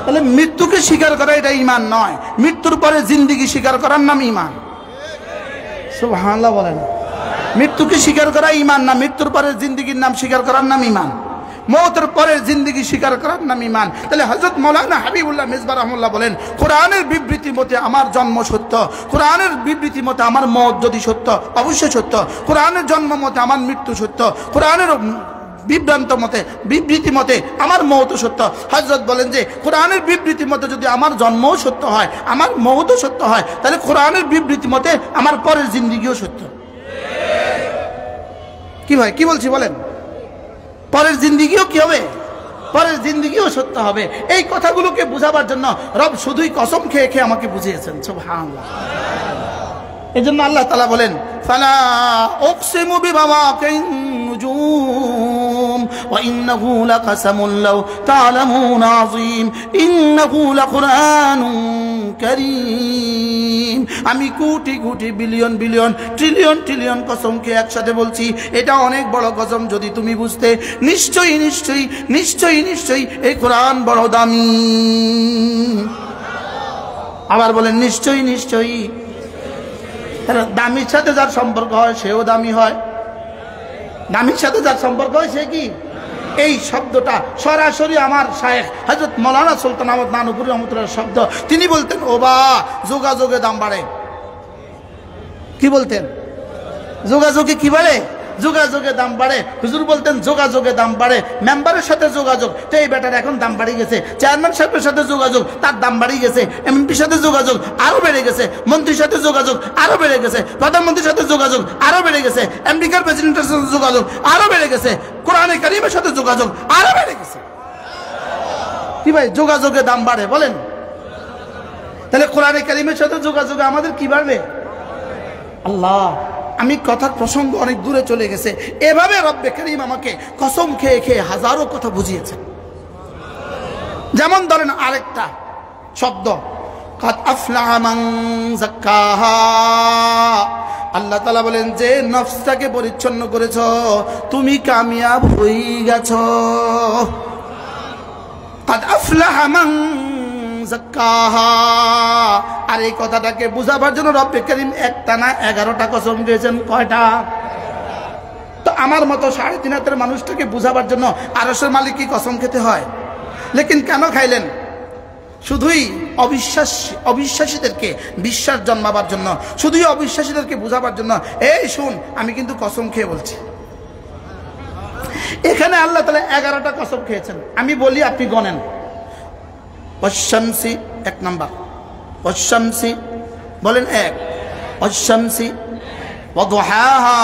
তাহলে মৃত্যুকে স্বীকার করা এটা ঈমান নয়, মৃত্যুর পরে জিন্দেগি স্বীকার করার নাম ঈমান। সুবহানাল্লাহ বলেন। মৃত্যুকে স্বীকার করা ঈমান না, মৃত্যুর পরে জিন্দেগির নাম স্বীকার করার নাম ঈমান। মৌতের পরে জিন্দেগি স্বীকার করার নাম ঈমান। তাহলে হযরত মাওলানা হাবিবুল্লাহ মিসবাহ রাহমাতুল্লাহ বলেন, কোরআনের বিবৃতি মতে আমার জন্ম সত্য, কোরআনের বিবৃতি মতে আমার মওত যদি সত্য অবশ্যই সত্য, কোরআনের জন্ম মতে আমার মৃত্যু সত্য, কোরআনের বিবৃতি মতে আমার মওত সত্য। হযরত বলেন যে কোরআনের বিবৃতি মতে যদি আমার জন্মও সত্য হয়, আমার মওতও সত্য হয়, তাহলে কোরআনের বিবৃতি মতে আমার পরের জিন্দেগিও সত্য। কি ভাই, কি বলছি বলেন? পরের জিন্দেগিও কি হবে? পরের জিন্দেগিও সত্য হবে। এই কথাগুলোকে বুঝাবার জন্য রব শুধুই কসম খেয়ে খেয়ে আমাকে বুঝিয়েছেন। সুবহানাল্লাহ। এই জন্য আল্লাহ তাআলা বলেন, ফালা উকসিমু বিমাওয়াকিন নুজুম ওয়া ইন্নাহু লাকাসামুন লাউ তা'লামুনা আযীম ইন্নাহু লাকুরআনুন কারীম। আমি crore crore billion billion trillion trillion কসমকে একসাথে বলছি, এটা অনেক বড় কসম যদি তুমি বুঝতে। নিশ্চয়ই নিশ্চয়ই নিশ্চয়ই নিশ্চয়ই এই কোরআন বড় দামি। আবার বলেন নিশ্চয়ই নিশ্চয়ই। দামির সাথে যার সম্পর্ক হয় সেও দামি হয়, দামির সাথে যার সম্পর্ক হয় সে কি? এই শব্দটা সরাসরি আমার শায়েখ হযরত মাওলানা সুলতান আহমদ নানুপুরি রহমাতুল্লাহ শব্দ। তিনি বলতেন, ও বা যোগাযোগে দাম বাড়ে। কি বলতেন? যোগাযোগে কি বাড়ে? যোগাযোগে দাম বাড়ে। হুজুর বলতেন যোগাযোগে দাম বাড়ে, মেম্বারের সাথে যোগাযোগ, তো এই ব্যাটার এখন দাম বাড়ে গেছে। চেয়ারম্যান সাহেবের সাথে যোগাযোগ, তার দাম বাড়ে গেছে। এমপির সাথে যোগাযোগ আরো বেড়ে গেছে, মন্ত্রীর সাথে যোগাযোগ আরো বেড়ে গেছে, প্রধানমন্ত্রীর সাথে যোগাযোগ আরো বেড়ে গেছে, আমেরিকার প্রেসিডেন্টের সাথে যোগাযোগ আরো বেড়ে গেছে, কোরআনে কারীমের সাথে যোগাযোগ আরো বেড়ে গেছে। কি ভাই, যোগাযোগে দাম বাড়ে বলেন? তাহলে কোরআনে কারীমের সাথে যোগাযোগে আমাদের কি বাড়বে? আল্লাহ, আমি কথার প্রসঙ্গ অনেক দূরে চলে গেছে। এভাবে রব্বে কারীম আমাকে কসম খেয়ে খেয়ে হাজারো কথা বুঝিয়েছেন। যেমন ধরেন আরেকটা শব্দ, কাদ আফলাহা মান যাক্কাহা। আল্লাহ তাআলা বলেন যে নফসটাকে পরিচ্ছন্ন করেছো তুমি কামিয়াব হয়ে গেছো। কাদ আফলাহা মান যাক্কাহা। আর এই কথাটাকে বুঝাবার জন্য রব্বে কারীম একটা না 11টা কসম দিয়েছেন। কয়টা? তো আমার মতো 3.5 হাতের মানুষটাকে বুঝাবার জন্য আরশের মালিক কি কসম খেতে হয়? লেকিন কেন খাইলেন? শুধুই অবিশ্বাসীদেরকে বিশ্বাস জন্মাবার জন্য, শুধুই অবিশ্বাসীদেরকে বুঝাবার জন্য। এই শুন, আমি কিন্তু কসম খেয়ে বলছি। এখানে আল্লাহ তাআলা 11টা কসম খেয়েছেন। আমি বলি, আপনি গণেন। ওয়াশ-শামসি 1 নাম্বার, ওয়াশ-শামসি বলেন 1, ওয়াশ-শামসি ওয়াদুহাহা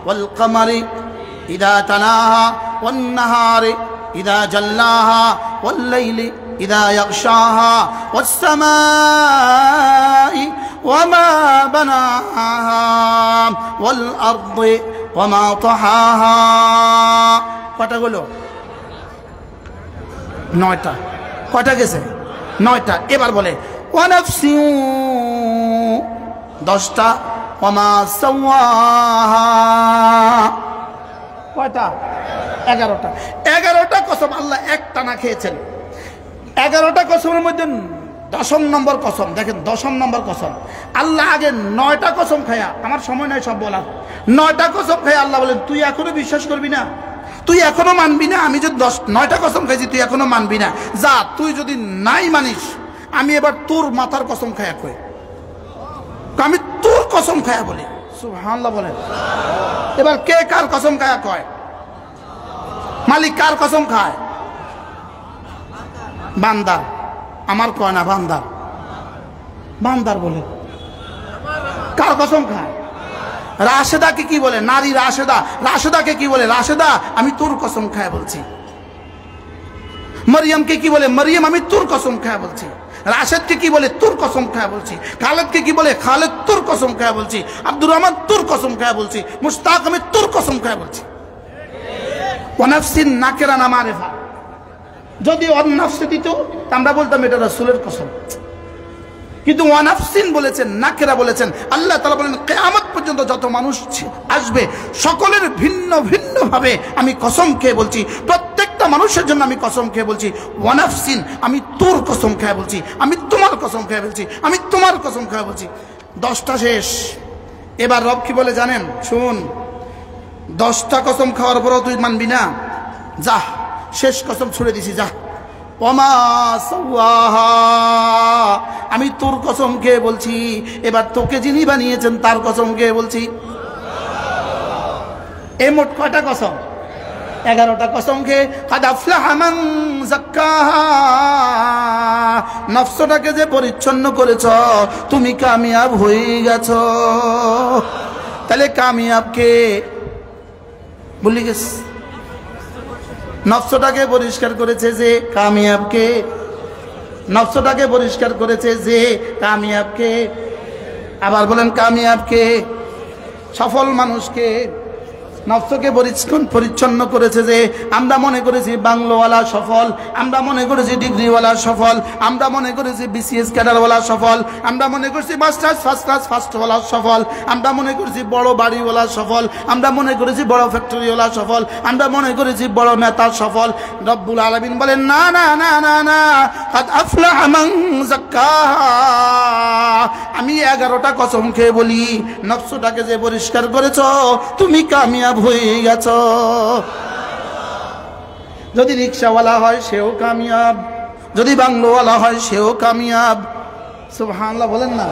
ওয়াল কমারি ইযা তালাহা ওয়ান নাহারি ইযা জাল্লাহা ওয়াল লাইলি ইযা ইয়াগশাহা ওয়াস সামাই ওয়ামা বানাহা ওয়াল আরদি ওয়ামা তাহাহা। কয়টা হলো? 9টা। কয়টা গেছে? 9টা। এবার বলে ওয়ানাফসি 10টা, ওয়ামা সাওয়াহা কয়টা? 11টা। 11টা কসম আল্লাহ একটানা খেয়েছেন। 11টা কসমের মধ্যে 10ম নম্বর কসম, দেখেন 10ম নম্বর কসম আল্লাহ আগে 9টা কসম খায়া, আমার সময় নাই সব বলার, 9টা কসম খায়া আল্লাহ বলেন তুই এখনো বিশ্বাস করবি না, তুই এখনো মানবি না? আমি যদি 9টা কসম খাইছি, তুই এখনো মানবি না? যা, তুই যদি নাই মানিস, আমি এবার তোর মাথার কসম খায়া কই, আমি তোর কসম খায়া বলি। সুবহানাল্লাহ বলেন। এবার কে কার কসম খায়া কয়? মালিক কার কসম খায়? বান্দা। আমার কয় না, বান্দার। বান্দার বলে কার কসম খায়? রাশেদাকে কি বলে? নারী রাশেদা। রাশেদাকে কি বলে? রাশেদা, আমি তোর কসম খায় বলছি। মরিয়মকে কি বলে? মরিয়ম, আমি তোর কসম খায় বলছি। রাশেদকে কি বলে? তোর কসম খায় বলছি। খালেদকে কি বলে? খালেদ, তোর কসম খায় বলছি। আব্দুর রহমান, তোর কসম খায় বলছি। মুশতাক, আমি তোর কসম খায় বলছি। ওয়ানাফসিন নাকেরা না মারেফা, যদি ওয়ানাফসি দিত আমরা বলতাম এটা রাসূলের কসম, কিন্তু ওয়ানাফসিন বলেছেন, নাকেরা বলেছেন। আল্লাহ তাআলা বলেন কিয়ামত পর্যন্ত যত মানুষ আসবে সকলের ভিন্ন ভিন্ন ভাবে আমি কসম খেয়ে বলছি, প্রত্যেকটা মানুষের জন্য আমি কসম খেয়ে বলছি। ওয়ানাফসিন, আমি তোর কসম খেয়ে বলছি, আমি তোমার কসম খেয়ে বলছি, আমি তোমার কসম খেয়ে বলছি। 10টা শেষ। এবার রব কি বলে জানেন? শুন, 10টা কসম খাওয়ার পরও তুই মানবি না, যা শেষ কসম ছুড়ে দিছি, যা। ওমা সাওয়াহা, আমি তোর কসম খেয়ে বলছি, এবার তোকে যিনি বানিয়েছেন তার কসম খেয়ে বলছি। এই মোট কয়টা কসম? 11টা কসম খেয়ে কাদ আফলাহা মান যাক্কাহা, নফসটাকে যে পরিচ্ছন্ন করেছ তুমি কামিয়াব হয়ে গেছো। তাহলে কামিয়াব কে? বলি গেছ, নফসটাকে পরিষ্কার করেছে যে কামিয়াবকে, নফসটাকে পরিষ্কার করেছে যে কামিয়াবকে। আবার বলেন কামিয়াবকে, সফল মানুষকে। নফসকে পরিচ্ছন্ন করেছে যে আমরা মনে করেছি বাংলাওয়ালা সফল, আমরা মনে করেছি ডিগ্রিওয়ালা সফল, আমরা মনে করেছি বিসিএস ক্যাডারওয়ালা সফল, আমরা মনে করছি মাস্টার্স ফার্স্ট ক্লাস ফার্স্টওয়ালা সফল, আমরা মনে করেছি বড় বাড়িওয়ালা সফল, আমরা মনে করেছি বড় ফ্যাক্টরিওয়ালা সফল, আমরা মনে করেছি বড় নেতা সফল। রব্বুল আলামিন বলেন না না না না না, কাদ আফলাহা মান যাক্কাহা, আমি 11টা কসম খেয়ে বলি, নফসটাকে যে পরিষ্কার করেছো তুমি কামিয়াব হয়ে গেছ। যদি রিকশাওয়ালা হয় সেও কামিয়াব, যদি বাংলোওয়ালা হয় সেও কামিয়াব। সুবহানাল্লাহ বলেন না।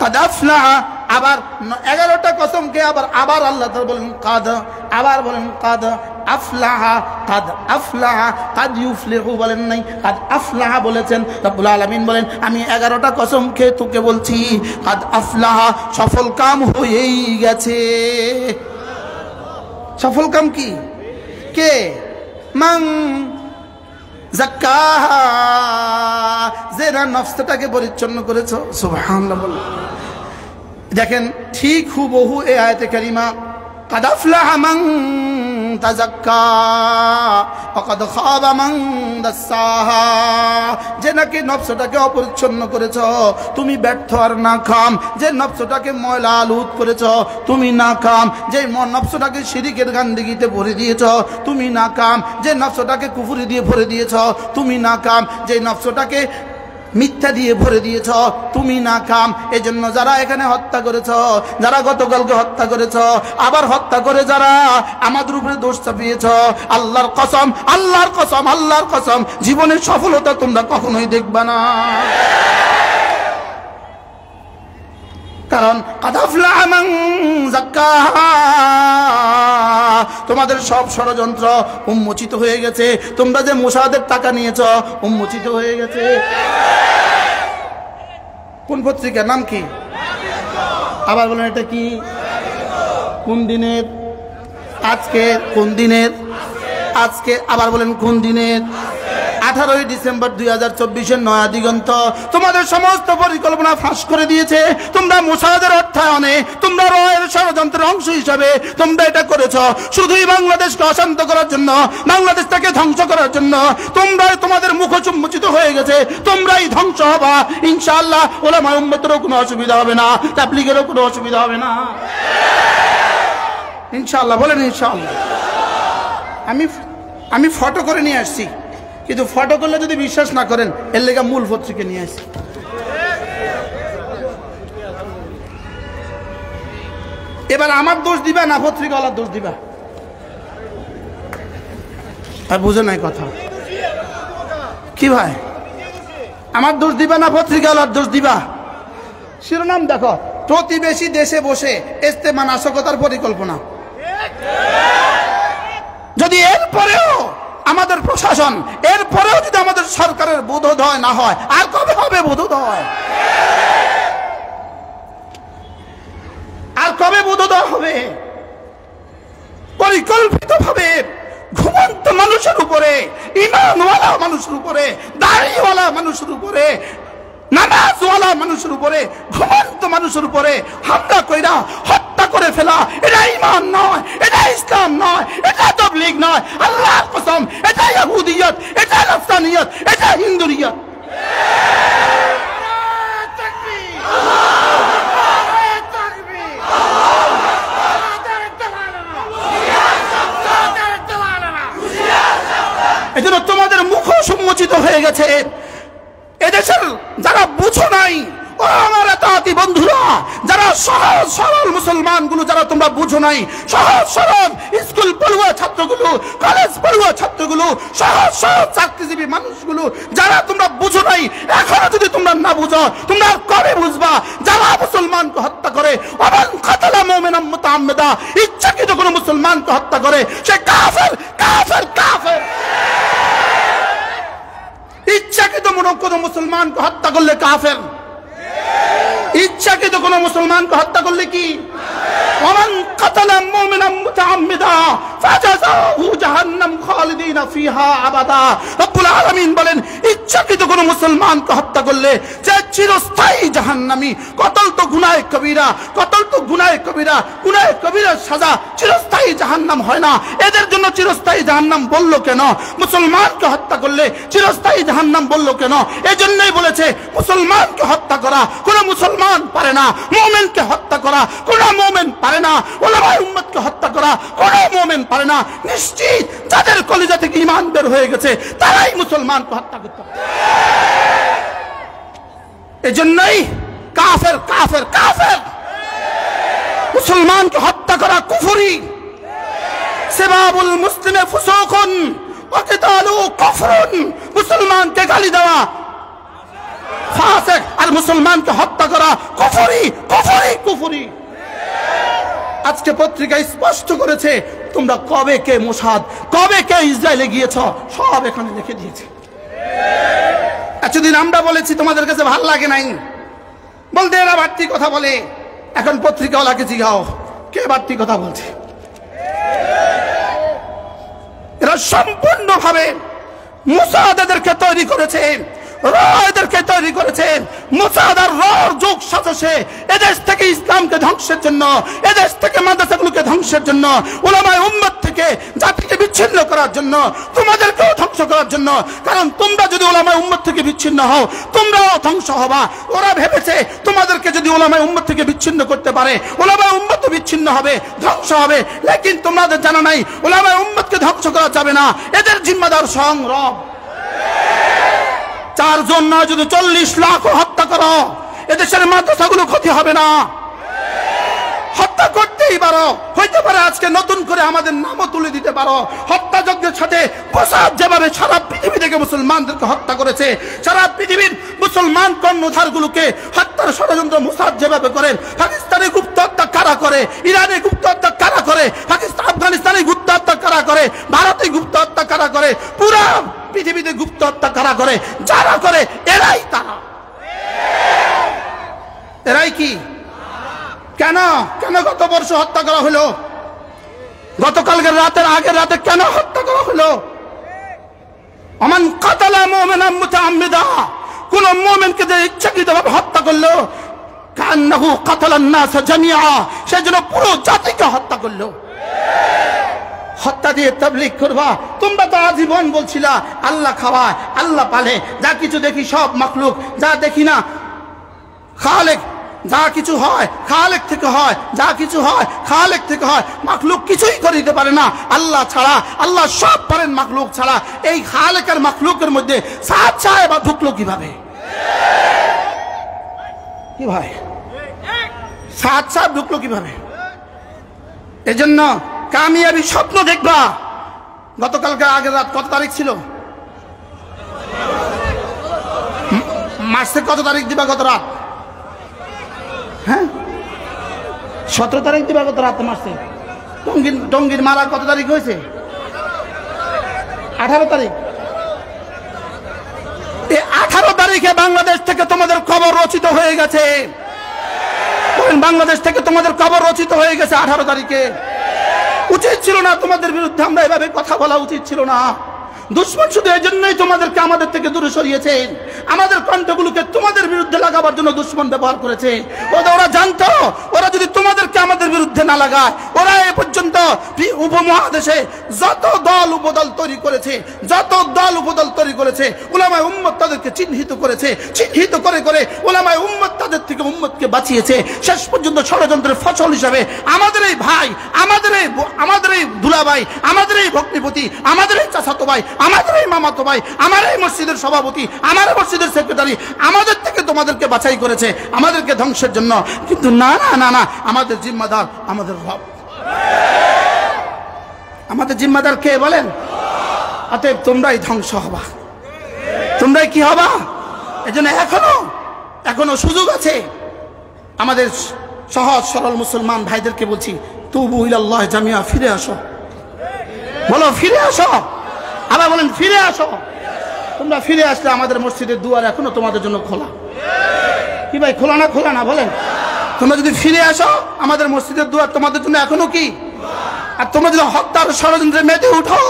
কাদ আফলাহা, আবার 11টা কসমকে আবার আল্লাহ তাআলা বলেন কাদ, আবার বলেন কাদ আফলাহা, কাদ আফলাহা, কাদ ইউফলিহু বলেন নাই, কাদ আফলাহা বলেছেন। রব্বুল আলামিন বলেন আমি 11টা কসম খেয়ে তোকে বলছি, কাদ আফলাহা, সফল কাম হয়েই গেছে। সফল কাম কি? কে? মান যাক্কাহা, যারা নফসটাকে পরিচ্ছন্ন করেছো। সুবহানাল্লাহ বলেন। দেখেন ঠিক হুবহু এই আয়াতে কারিমা, কাদ আফলাহা মান তাযাক্কা ওয়া কাদ খাবা মান দাসসাহা, যে নাকি নফসটাকে অপরিচ্ছন্ন করেছো তুমি ব্যর্থ আর নাকাম। যে নফসটাকে ময়লা আলুত করেছো তুমি নাকাম। যে নফসটাকে শিরকের গান্দিগিতে ভরে দিয়েছো তুমি নাকাম। যে নফসটাকে কুফরি দিয়ে ভরে দিয়েছো তুমি নাকাম। যে নফসটাকে মিথ্যা দিয়ে ভরে দিয়েছ, তুমি নাকাম। এজন্য যারা এখানে হত্যা করেছ, যারা গতকালকে হত্যা করেছ, আবার হত্যা করে যারা আমাদের উপরে দোষ চাপিয়েছ, আল্লাহর কসম, আল্লাহর কসম, আল্লাহর কসম, জীবনের সফলতা তোমরা কখনোই দেখবা না। কারণ তোমাদের সব ষড়যন্ত্র উন্মোচিত হয়ে গেছে। তোমরা যে মোসাদের টাকা নিয়েছ উন্মোচিত হয়ে গেছে। কোন পত্রিকার নাম কি? আবার বলেন এটা কি? কোন দিনের? আজকে। কোন দিনের? আজকে। আবার বলেন কোন দিনের? 18 ডিসেম্বর 2024 নয়া দিগন্ত তোমাদের সমস্ত পরিকল্পনা ফাঁস করে দিয়েছে। তোমরা মোসাদের অর্থায়নে, তোমরা রয়ের ষড়যন্ত্রের অংশ হিসাবে তোমরা এটা করেছ শুধুই বাংলাদেশকে অশান্ত করার জন্য, বাংলাদেশটাকে ধ্বংস করার জন্য। তোমরাই, তোমাদের মুখ উন্মোচিত হয়ে গেছে, তোমরাই ধ্বংস হবা ইনশাআল্লাহ। উলামায়ে উম্মতেরও কোনো অসুবিধা হবে না, তাবলীগেরও কোনো অসুবিধা হবে না ইনশাআল্লাহ। বলেন ইনশাআল্লাহ। আমি ফটো করে নিয়ে আসছি, কিন্তু ফটো করলে যদি বিশ্বাস না করেন এর লেগে মূল পত্রিকা নিয়ে আসি। এবার আমার দোষ দিবা না পত্রিকাওয়ালার দোষ দিবা? আর বুঝে নাই কথা কি ভাই? আমার দোষ দিবা না পত্রিকাওয়ালার দোষ দিবা? শিরোনাম দেখো, প্রতিবেশী দেশে বসে ইস্তেমা নাশকতার পরিকল্পনা। যদি এরপরেও আমাদের প্রশাসন, এরপরেও যদি আমাদের সরকারের বোধোদয় না হয়, আর কবে হবে বোধোদয়? আর কবে বোধোদয় হবে? পরিকল্পিতভাবে ঘুমন্ত মানুষের উপরে, ঈমানওয়ালা মানুষের উপরে, দাড়িওয়ালা মানুষের উপরে, নামাজওয়ালা মানুষের উপরে, ঘুমন্ত মানুষের উপরে হামলা কইরা হত্যা করে ফেলা, এটা ঈমান নয়, এটা ইসলাম নয়, এটা তাবলীগ নয়। আল্লাহর কসম, এটা ইহুদিয়ত, এটা নাসরানিয়ত, এটা হিন্দুরিয়ত। এজন্য তোমাদের মুখ সম্মোচিত হয়ে গেছে। এদেশের যারা বুঝো নাই, ও আমার এতাতি বন্ধুরা, যারা সহজ সরল মুসলমানগুলো, যারা তোমরা বুঝো নাই, সহজ সরল স্কুল পড়ুয়া ছাত্রগুলো, কলেজ পড়ুয়া ছাত্রগুলো, সহজ সহজ চাকরিজীবী মানুষগুলো, যারা তোমরা বুঝো নাই, এখনো যদি তোমরা না বুঝো, তোমরা কবে বুঝবা? যারা মুসলমানকে হত্যা করে, ওমান কাতালা মুমিনাম মুতাআম্মিদা, ইচ্ছাকৃত কোনো মুসলমানকে হত্যা করে, সে কাফের, কাফের, কাফের। ইচ্ছাকৃত কোনো মুসলমানকে হত্যা করলে কাফের। ইচ্ছাকৃত কোনো মুসলমানকে হত্যা করলে কি? ওমান কাতালা মুমিনাম মুতাআম্মিদা ফাজাযাহু জাহান্নাম খালিদিনা ফিহা আবাদা। রব্বুল আলামিন বলেন, ইচ্ছাকৃত কোনো মুসলমানকে হত্যা করলে যে চিরস্থায়ী জাহান্নামী। কতল তো গুনাহে কবিরা, কতল তো গুনাহে কবিরা, গুনাহে কবিরার সাজা চিরস্থায়ী জাহান্নাম হয় না। এদের জন্য চিরস্থায়ী জাহান্নাম বললো কেন? মুসলমানকে হত্যা করলে চিরস্থায়ী জাহান্নাম বললো কেন? এজন্যই বলেছে মুসলমানকে হত্যা করা কোনো মুসলমান পারে না, মুমিনকে হত্যা করা কোনো মুমিন পারে না, উলামায়ে উম্মতকে হত্যা করা কোনো মুমিন পারে না। নিশ্চিত যাদের কলিজা থেকে ঈমান বের হয়ে গেছে তারাই মুসলমানকে হত্যা করতে পারে। এজন্যই কাফের, কাফের, কাফের। মুসলমানকে হত্যা করা কুফরি। সিবাবুল মুসলিমে ফুসুকুন ওয়া কিতালু কুফরুন। মুসলমানকে গালি দেওয়া ফাসিক, আর মুসলমানকে হত্যা করা কুফরি, কুফরি, কুফরি। আজকে পত্রিকায় স্পষ্ট করেছে তোমরা কবে কে মোসাদ, কবে কে ইসরায়েলে গিয়েছ, সব এখানে লিখে দিয়েছে। এতদিন আমরা বলেছি, তোমাদের কাছে ভাল লাগে নাই, বলতে এরা বাড়তি কথা বলে। এখন পত্রিকাওয়ালাকে জিজ্ঞাও কে বাড়তি কথা বলছে। এরা সম্পূর্ণভাবে মোসাদ এদেরকে তৈরি করেছে, এদেরকে তৈরি করেছেন। মোসাদ আর রর যোগ সাজসে এদেশ থেকে ইসলামকে ধ্বংসের জন্য, এদেশ থেকে মাদ্রাসাগুলোকে ধ্বংসের জন্য, উলামায়ে উম্মত থেকে জাতিকে বিচ্ছিন্ন করার জন্য, তোমাদেরকেও ধ্বংস করার জন্য। কারণ তোমরা যদি উলামায়ে উম্মত থেকে বিচ্ছিন্ন হও, তোমরাও ধ্বংস হবা। ওরা ভেবেছে তোমাদেরকে যদি উলামায়ে উম্মত থেকে বিচ্ছিন্ন করতে পারে, উলামায়ে উম্মত বিচ্ছিন্ন হবে, ধ্বংস হবে। লেকিন তোমাদের জানা নাই উলামায়ে উম্মতকে ধ্বংস করা যাবে না, এদের জিম্মাদার স্বয়ং রব। 4 জন না, যদি 40 লাখ হত্যা করো, এদেশের মাদ্রাসাগুলো ক্ষতি হবে না? হত্যা করতেই পারো, হইতে পারে আজকে নতুন করে আমাদের নামও তুলে দিতে পারো। হত্যাযজ্ঞের সাথে মোসাদ যেভাবে সারা পৃথিবী থেকে মুসলমানদেরকে হত্যা করেছে, সারা পৃথিবীর মুসলমান কর্ণধারগুলোকে হত্যার ষড়যন্ত্র মোসাদ যেভাবে করেন, পাকিস্তানে গুপ্ত হত্যা কারা করে, ইরানে গুপ্ত হত্যা কারা করে, পাকিস্তান আফগানিস্তানে গুপ্ত হত্যা কারা করে, ভারতে গুপ্ত হত্যা কারা করে, পুরা পৃথিবীতে গুপ্ত হত্যা কারা করে? যারা করে এরাই তারা। এরাই কি? কেন কেন গত বর্ষ হত্যা করা হলো? গতকালকের রাতের আগের রাতে কেন হত্যা করা হলো? আমান কাতালা মুমিনান মুতাআম্মিদা, কোন মুমিনকে যে ইচ্ছাকৃতভাবে হত্যা করলো, কান্নাহু কাতালান নাস জামিআ, সেজন্য পুরো জাতিকে হত্যা করলো। হত্যা দিয়ে তাবলীগ করবা? তোমরা তো আজীবন বলছিলা আল্লাহ খাওয়ায়, আল্লাহ পালে, যা কিছু দেখি সব মাখলুক, যা দেখি না খালেক, যা কিছু হয় খালেক থেকে হয়, যা কিছু হয় খালেক থেকে হয়। মাখলুক কিছুই করে দিতে পারে না আল্লাহ ছাড়া, আল্লাহ সব পারেন মাখলুক ছাড়া। এই খালেক আর মাখলুকের মধ্যে সাত চায় বা ঢুকলো কিভাবে? কি ভাই, সাত সাত ঢুকলো কিভাবে? এজন্য কামিয়াবি স্বপ্ন দেখবা। গতকালকে আগের রাত কত তারিখ ছিল? মাসের কত তারিখ দিবা? গত রাত, হ্যাঁ 17 তারিখ দিবা গত রাত মাসে। টঙ্গীর মারা কত তারিখ হয়েছে? 18 তারিখ। এই 18 তারিখে বাংলাদেশ থেকে তোমাদের খবর রচিত হয়ে গেছে। বাংলাদেশ থেকে তোমাদের খবর রচিত হয়ে গেছে 18 তারিখে। উচিত ছিল না তোমাদের বিরুদ্ধে আমরা এভাবে কথা বলা, উচিত ছিল না। দুশ্মন শুধু এই জন্যই তোমাদেরকে আমাদের থেকে দূরে সরিয়েছে, আমাদের কণ্ঠগুলোকে তোমাদের বিরুদ্ধে লাগাবার জন্য দুশ্মন ব্যবহার করেছে। ওরা জানতো ওরা যদি তোমাদেরকে আমাদের বিরুদ্ধে না লাগায়, ওরা এ পর্যন্ত উপমহাদেশে যত দল উপদল তৈরি করেছে, যত দল উপদল তৈরি করেছে, উলামায়ে উম্মত তাদেরকে চিহ্নিত করেছে, চিহ্নিত করে করে উলামায়ে উম্মত তাদের থেকে উম্মতকে বাঁচিয়েছে। শেষ পর্যন্ত ষড়যন্ত্রের ফসল হিসাবে আমাদের এই ভাই, আমাদের এই দুলাভাই, আমাদের এই ভগ্নিপতি, আমাদের এই চাচাতো ভাই, আমাদের এই মামাতো ভাই, আমার এই মসজিদের সভাপতি, আমার মসজিদের সেক্রেটারি আমাদের থেকে তোমাদেরকে বাছাই করেছে আমাদেরকে ধ্বংসের জন্য। কিন্তু না না না না, আমাদের জিম্মাদার আমাদের রব। আমাদের জিম্মাদার কে বলেন? অতএব তোমরাই ধ্বংস হবা, তোমরাই কি হবা? এজন্য এখনো সুযোগ আছে। আমাদের সহজ সরল মুসলমান ভাইদেরকে বলছি, তুবু ইলাল্লাহ জামিয়া, ফিরে আসো। বলো ফিরে আসো। আবার বলেন ফিরে আসো। তোমরা ফিরে আসলে আমাদের মসজিদের দুয়ার এখনো তোমাদের জন্য খোলা। কি ভাই, খোলা না? খোলা না বলেন? তোমরা যদি ফিরে আসো, আমাদের মসজিদের দুয়ার তোমাদের জন্য এখনো কি? আর তোমরা যদি হত্যার ষড়যন্ত্রে মেতে উঠো,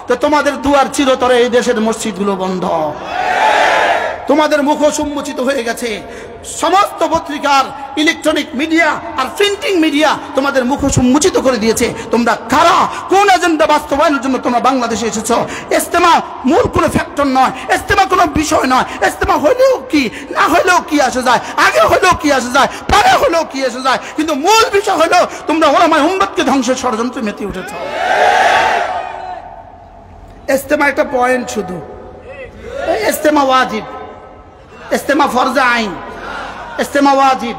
তো তোমাদের দুয়ার চিরতরে এই দেশের মসজিদগুলো বন্ধ। তোমাদের মুখ সম্মুচিত হয়ে গেছে। সমস্ত পত্রিকার, ইলেকট্রনিক মিডিয়া আর প্রিন্টিং মিডিয়া তোমাদের মুখ সম্মুচিত করে দিয়েছে। তোমরা কারা, কোন এজেন্ডা বাস্তবায়নের জন্য তোমরা বাংলাদেশে এসেছো? ইজতেমা মূল কোনো ফ্যাক্টর নয়, ইজতেমা কোনো বিষয় নয়। ইজতেমা হইলেও কি, না হইলেও কি আসে যায়, আগে হইলেও কি আসে যায়, পরে হইলেও কি এসে যায়, কিন্তু মূল বিষয় হলো তোমরা উলামায়ে উম্মতকে ধ্বংসের ষড়যন্ত্রে মেতে উঠেছ। ইজতেমা একটা পয়েন্ট শুধু। ইজতেমা ওয়াজিব, ইজতেমা ফরজে আইন, ইজতেমা ওয়াজিব,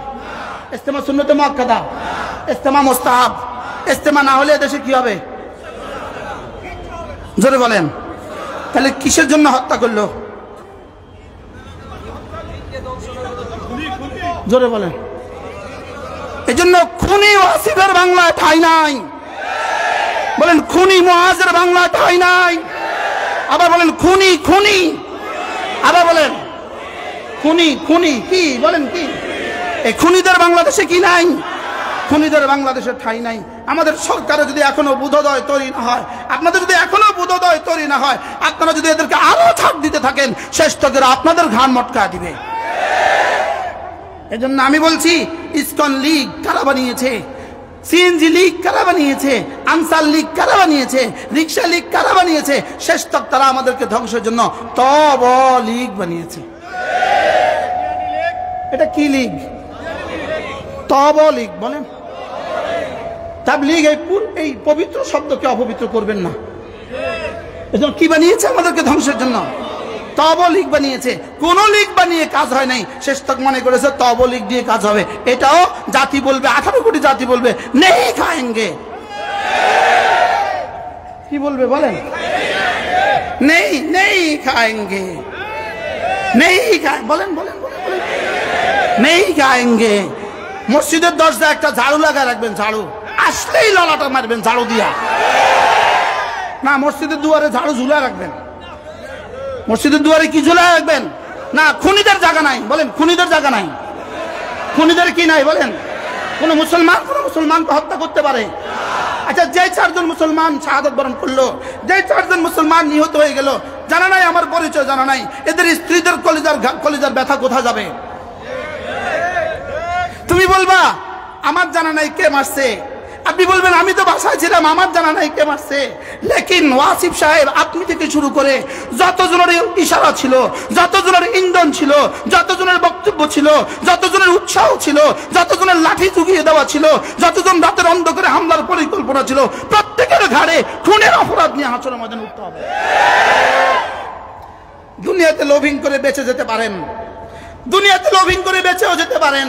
ইজতেমা সুন্নতে মুআক্কাদা, ইজতেমা মুস্তাহাব। ইজতেমা না হলে দেশে কি হবে? জোরে বলেন। তাহলে কিসের জন্য হত্যা করলো? জোরে বলেন। এই জন্য খুনি ওয়াসিফের বাংলায় ঠাঁই নাই। বলেন খুনি মুআজের বাংলায় ঠাঁই নাই। আবার বলেন খুনি খুনি। আবার বলেন খুনি খুনি। কি বলেন? কি এই খুনিদের বাংলাদেশে কি নাই? খুনিদের বাংলাদেশে ঠাঁই নাই। আমাদের সরকারে যদি এখনো বোধোদয় তৈরি না হয়, আপনাদের যদি এখনো বোধোদয় তৈরি না হয়, আপনারা যদি এদেরকে আরো ছাড় দিতে থাকেন, শেষ তকেরা আপনাদের ঘাড় মটকা দিবে। এজন্য আমি বলছি, ইসকন লীগ কারা বানিয়েছে, সিএনজি লীগ কারা বানিয়েছে, আনসার লীগ কারা বানিয়েছে, রিক্সা লীগ কারা বানিয়েছে, শেষ তক তারা আমাদেরকে ধ্বংসের জন্য তব লীগ বানিয়েছে। এটা কি লীগ? তব লীগ। বলেন তাবলীগ। এই পবিত্র শব্দকে অপবিত্র করবেন না। এজন্য কি বানিয়েছে? আমাদেরকে ধ্বংসের জন্য। তবলিগ বানিয়েছে, কোন লীগ বানিয়ে কাজ হয় নাই। শেষ তক মনে করেছে তবলিগ দিয়ে কাজ হবে। এটাও জাতি বলবে, 18 কোটি জাতি বলবে নেই খায়েঙ্গে। কি বলবে বলেন? নেই নেই খায়েঙ্গে, নেই বলেন বলেন বলেন নেই খায়েঙ্গে। মসজিদের দরজায় একটা ঝাড়ু লাগা রাখবেন, ঝাড়ু আসলেই ললাটা মারবেন ঝাড়ু দিয়া। না, মসজিদের দুয়ারে ঝাড়ু ঝুলা রাখবেন। মসজিদের দুয়ারে কি ঝুলা রাখবেন? না, খুনিদের জায়গা নাই। বলেন খুনিদের জায়গা নাই। খুনিদের কি নাই বলেন? কোন মুসলমানকে হত্যা করতে পারে? আচ্ছা, যে 4 জন মুসলমান শাহাদাত বরণ করলো, যে 4 জন মুসলমান নিহত হয়ে গেল, জানা নাই আমার পরিচয়, জানা নাই এদের স্ত্রীদের কলিজার ব্যথা কোথায় যাবে? তুমি বলবা আমার জানা নাই কে মারছে, আপনি বলবেন আমি তো বাসায় ছিলাম, আমার জানা নাই কে মারছে। লেকিন ওয়াসিফ সাহেব, আপনি থেকে শুরু করে যতজনের ইশারা ছিল, যতজনের ইন্ধন ছিল, যতজনের বক্তব্য ছিল, যতজনের উৎসাহ ছিল, যতজনের লাঠি চুকিয়ে দেওয়া ছিল, যতজন রাতের অন্ধকারে হামলার পরিকল্পনা ছিল, প্রত্যেকের ঘাড়ে খুনের অপরাধ নিয়ে হাসরের ময়দানে উঠতে হবে। দুনিয়াতে লোভিং করে বেঁচে যেতে পারেন, দুনিয়াতে লোভিং করে বেঁচেও যেতে পারেন,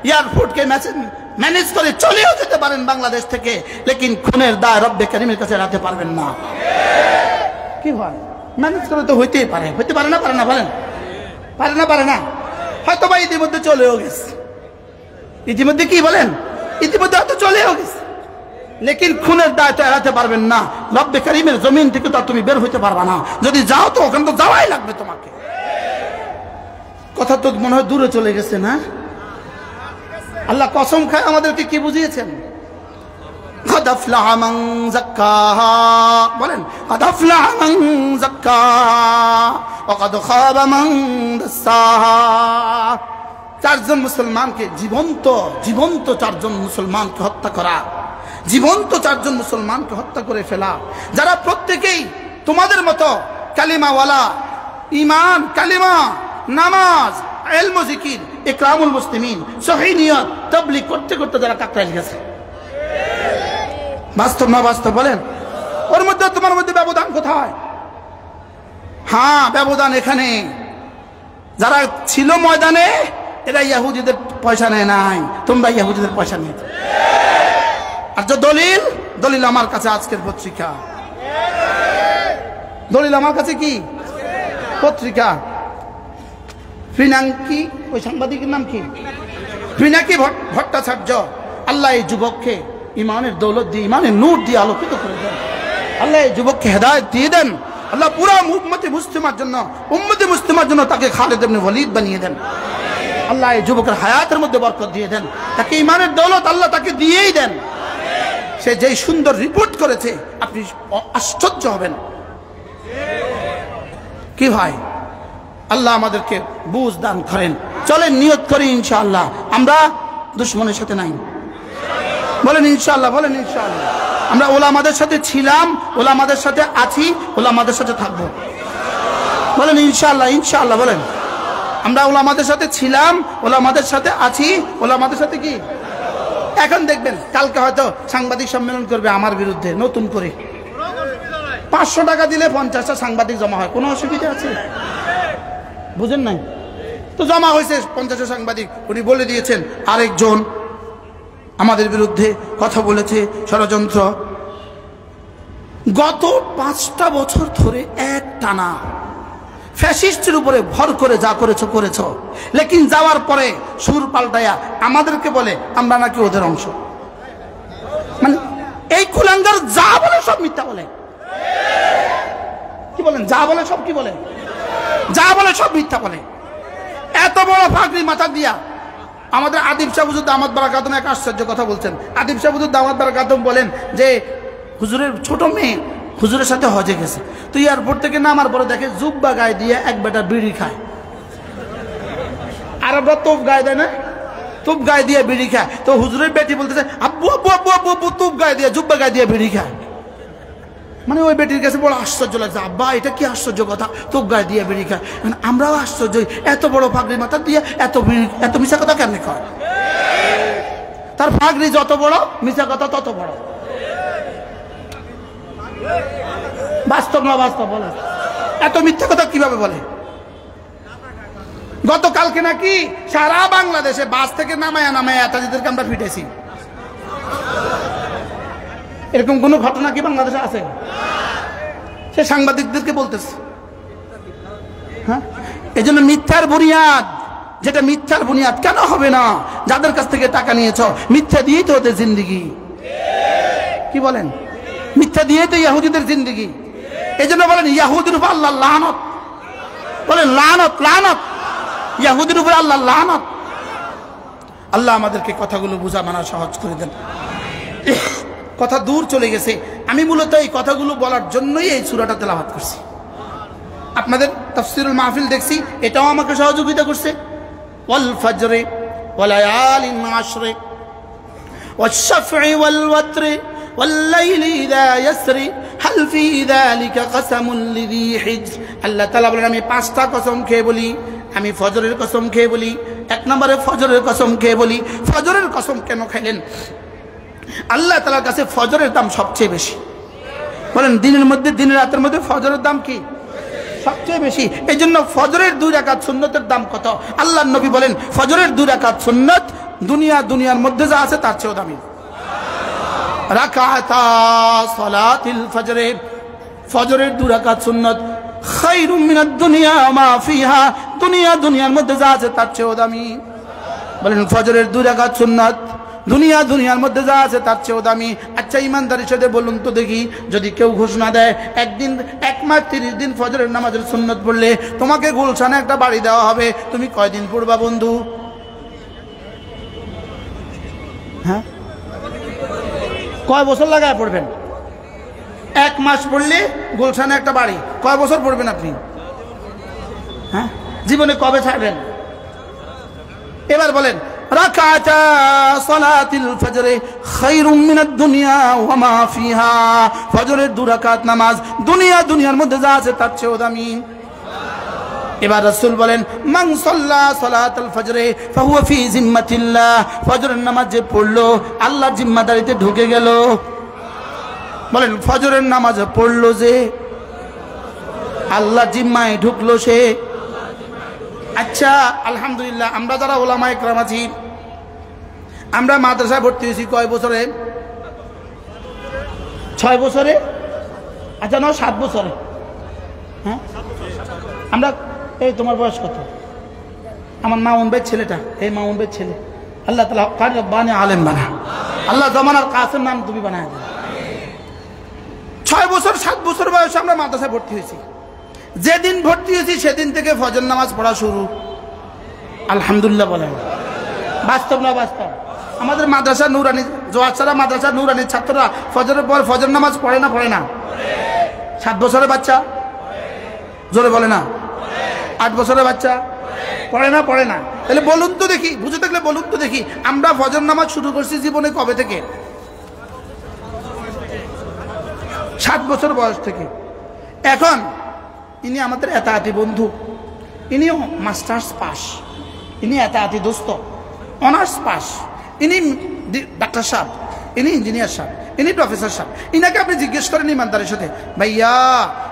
এয়ারপোর্টকে ম্যানেজ করে চলেও যেতে পারেন বাংলাদেশ থেকে, লেকিন খুনের দায় রব্বে কারিমের কাছে রাখতে পারবেন না। কি হয়? ম্যানেজ করে তো হইতেই পারে, হইতে পারে না? পারে না? বলেন পারে না? পারে না? হয়তো বা ইতিমধ্যে চলেও গেছে, ইতিমধ্যে কি বলেন, ইতিমধ্যে হয়তো চলেও গেছে, লেকিন খুনের দায় তো এড়াতে পারবেন না। রব্বে কারিমের জমিন থেকে তো তুমি বের হইতে পারবা না। যদি যাও তো ওখানে তো যাওয়াই লাগবে তোমাকে। কথা তো মনে হয় দূরে চলে গেছে না? আল্লাহ কসম খায় আমাদেরকে কি বুঝিয়েছেন? قد أفلح من زكاها, বলেন قد أفلح من زكاها وقد خاب من دساها। 4 জন মুসলমানকে জীবন্ত 4 জন মুসলমানকে হত্যা করা, জীবন্ত 4 জন মুসলমানকে হত্যা করে ফেলা, যারা প্রত্যেকেই তোমাদের মতো কালিমাওয়ালা, ঈমান, কালিমা, নামাজ, ইলম ও জিকির, ইকরামুল মুসলিমিন, সহিহ নিয়ত, তাবলীগ করতে করতে যারা কাকরাইল গেছে। বাস্তব না বাস্তব বলেন? ওর মধ্যে তোমার মধ্যে ব্যবধান কোথায়? হ্যাঁ, ব্যবধান এখানে। যারা ছিল ময়দানে এরা ইহুদিদের পয়সা নেয় নাই, তোমরা ইহুদিদের পয়সা নিয়ে। আর যে দলিল আমার কাছে আজকের পত্রিকা, দলিল আমার কাছে কি পত্রিকা। ফিনাঙ্কি, ওই সাংবাদিকের নাম কি? ফিনাকি ভট্টাচার্য। আল্লাহ এই যুবককে ইমানের দৌলত দিয়ে, ইমানের নূর দিয়ে আলোকিত করে দেন। আল্লাহ এই যুবককে হেদায়েত দিয়ে দেন। আল্লাহ পুরা উম্মতে মুসলিমার জন্য তাকে খালিদ ইবনে ওয়ালিদ বানিয়ে দেন। আল্লাহ এই যুবকের হায়াতের মধ্যে বরকত দিয়ে দেন, তাকে ইমানের দৌলত আল্লাহ তাকে দিয়েই দেন। সে যেই সুন্দর রিপোর্ট করেছে, আপনি আশ্চর্য হবেন। কি ভাই, আল্লাহ আমাদেরকে বুঝ দান করেন। চলেন নিয়ত করি ইনশাআল্লাহ আমরা দুশমনের সাথে নাই। বলেন ইনশাআল্লাহ, বলেন ইনশাআল্লাহ। আমরা ওলামাদের সাথে ছিলাম, ওলামাদের সাথে আছি, ওলামাদের সাথে থাকবো। বলেন ইনশাআল্লাহ, ইনশাআল্লাহ বলেন। আমরা ওলামাদের সাথে ছিলাম, ওলামাদের সাথে আছি, ওলামাদের সাথে কি। এখন দেখবেন কালকে হয়তো সাংবাদিক সম্মেলন করবে আমার বিরুদ্ধে নতুন করে। 500 টাকা দিলে 50টা সাংবাদিক জমা হয়, কোনো অসুবিধা আছে? বুঝেন নাই তো? জমা হয়েছে 50টা সাংবাদিক। উনি বলে দিয়েছেন আরেকজন আমাদের বিরুদ্ধে কথা বলেছে, ষড়যন্ত্র। গত 5টা বছর ধরে এক টানা ফ্যাসিস্টের উপরে ভর করে যা করেছো, লেকিন যাওয়ার পরে সুর পাল্টায়া আমাদেরকে বলে আমরা নাকি ওদের অংশ। মানে এই কুলাঙ্গার যা বলে সব মিথ্যা বলে। কি বলেন? যা বলে সব কি বলে? যা বলে সব মিথ্যা বলে। এত বড় পাগড়ি মাথা দিয়া আমাদের আদিব শাহ হুজুর দামাত বারাকাতুম এক আশ্চর্য কথা বলছেন। আদিব শাহ হুজুর দামাত বারাকাতুম বলেন যে হুজুরের ছোট মেয়ে হুজুরের সাথে হজে গেছে, তো এয়ারপোর্ট থেকে নামার পরে দেখে জুব্বা গায়ে দিয়ে এক বেটা বিড়ি খায়। আরবরা তোপ গায়ে দেয় না, তোপ গায়ে দিয়ে বিড়ি খায়। তো হুজুরের বেটি বলতেছে আব্বু আব্বু আব্বু আব্বু আব্বু, তোপ গায়ে দিয়ে, জুব্বা গায়ে দিয়ে বিড়ি খায়। মানে ওই বেটির কাছে বড় আশ্চর্য লাগছে, আব্বা এটা কি আশ্চর্য কথা, তোপ গায়ে দিয়ে বিড়ি খায়। মানে আমরাও আশ্চর্য, এত বড় পাগড়ি মাথা দিয়ে এত মিশা কথা কেন কয়? তার পাগড়ি যত বড়, মিশা কথা তত বড়। বাস্তব না বাস্তব বলে? এত মিথ্যা কথা কিভাবে বলে? গতকালকে নাকি সারা বাংলাদেশে বাস থেকে নামায়া নামায়া নেতাজিদেরকে আমরা পিটেছি। এরকম কোন ঘটনা কি বাংলাদেশে আছে? সে সাংবাদিকদেরকে বলতেছে। হ্যাঁ, এই জন্য মিথ্যার বুনিয়াদ, যেটা মিথ্যার বুনিয়াদ কেন হবে না? যাদের কাছ থেকে টাকা নিয়েছ মিথ্যা দিয়েই তো ওদের জিন্দিগি। কি বলেন? মিথ্যা দিয়েই তো ইহুদিদের জিন্দিগি। এই জন্য বলেন ইহুদির উপর আল্লাহ লানত। বলেন লানত, লানত ইহুদির উপর আল্লাহ লানত। আল্লাহ আমাদেরকে কথাগুলো বুঝা মানা সহজ করে দেন। কথা দূর চলে গেছে। আমি মূলত এই কথাগুলো বলার জন্যই এই সূরাটা তেলাওয়াত করছি। আপনাদের তাফসীরুল মাহফিল দেখছি, এটাও আমাকে সহযোগিতা করছে। ওয়াল ফাজরি ওয়া লায়ালিন আশরি ওয়াশ শাফঈ ওয়াল ওয়াতরি ওয়াল লাইলি ইযা ইয়াসরি হাল ফি যালিকা কাসামুন লিযী হিজর। আল্লাহ তাআলা বলেন আমি পাঁচটা কসম খেয়ে বলি, আমি ফজরের কসম খেয়ে বলি। এক নম্বরে ফজরের কসম খেয়ে বলি। ফজরের কসম কেন খাইলেন? আল্লাহ তাআলার কাছে ফজরের দাম সবচেয়ে বেশি। বলেন দিনের মধ্যে, দিনের রাতের মধ্যে ফজরের দাম কি? সবচেয়ে বেশি। এই জন্য ফজরের 2 রাকাত সুন্নতের দাম কত? আল্লাহর নবী বলেন ফজরের 2 রাকাত সুন্নত দুনিয়ার মধ্যে যা আছে তার চেয়েও দামি। রাকাতা সালাতিল ফজরে, ফজরের 2 রাকাত সুন্নত খায়রুম মিনাদ দুনিয়া ওয়া মা ফিহা, দুনিয়ার মধ্যে যা আছে তার চেয়েও দামি। বলেন ফজরের 2 রাকাত সুন্নত দুনিয়ার মধ্যে যা আছে তার চেয়েও দামি। আচ্ছা ইমানদারির সাথে বলুন তো দেখি, যদি কেউ ঘোষণা দেয় একদিন 1 মাস 30 দিন ফজরের নামাজের সুন্নত পড়লে তোমাকে গুলশানে একটা বাড়ি দেওয়া হবে, তুমি কয়দিন পড়বা বন্ধু? হ্যাঁ, কয় বছর লাগায় পড়বেন? 1 মাস পড়লে গুলশানে একটা বাড়ি, কয় বছর পড়বেন আপনি? হ্যাঁ, জীবনে কবে ছাড়বেন? এবার বলেন রাকাতা সালাতিল ফজরে খায়রুম মিনাদ দুনিয়া ওয়া মা ফিহা, ফজরের 2 রাকাত নামাজ দুনিয়ার মধ্যে যা আছে তার চেয়েও দামি। এবার রাসূল বলেন মান সাল্লা সালাতাল ফজরে ফাহুয়া ফি জিম্মাতিল্লাহ, ফজরের নামাজ যে পড়লো আল্লাহর জিম্মাদারিতে ঢুকে গেল। বলেন ফজরের নামাজ পড়লো যে আল্লাহর জিম্মায় ঢুকলো সে। আচ্ছা আলহামদুলিল্লাহ, আমরা যারা ওলামায়ে কেরাম আছি, আমরা মাদ্রাসায় ভর্তি হয়েছি কয় বছরে? 6 বছরে? আচ্ছা না 7 বছরে? হ্যাঁ, আমরা এই তোমার বয়স কত? আমার মামুন ভাই ছেলেটা, এই মামুন ভাই ছেলে, আল্লাহ তাআলা কারি বানে আলেম বানা, আল্লাহ জামানার কাসেম নাম তুমি বানায় দেন। 6 বছর 7 বছর বয়সে আমরা মাদ্রাসায় ভর্তি হয়েছি। যেদিন ভর্তি হয়েছি সেদিন থেকে ফজর নামাজ পড়া শুরু। আলহামদুলিল্লাহ বলেন, বাস্তব না বাস্তব? আমাদের মাদ্রাসা নুরানি, জোয়ারছড়া মাদ্রাসা নুরানি ছাত্ররা ফজরের পর ফজর নামাজ পড়ে না পড়ে না? 7 বছরের বাচ্চা জোরে বলে না? 8 বছরের বাচ্চা পড়ে না পড়ে না? তাহলে বলুন তো দেখি, বুঝে থাকলে বলুন তো দেখি, আমরা ফজর নামাজ শুরু করছি জীবনে কবে থেকে? 7 বছর বয়স থেকে। এখন ইনি আমাদের এতাহাতি বন্ধু, ইনিও মাস্টার্স পাস, ইনি এতাহাতি দোস্ত, অনার্স পাস, ইনি ডাক্তার সাহেব, ইনি ইঞ্জিনিয়ার সাহেব, ইনি প্রফেসর সাহেব। ইনাকে আপনি জিজ্ঞেস করেন ইমানদারের সাথে, ভাইয়া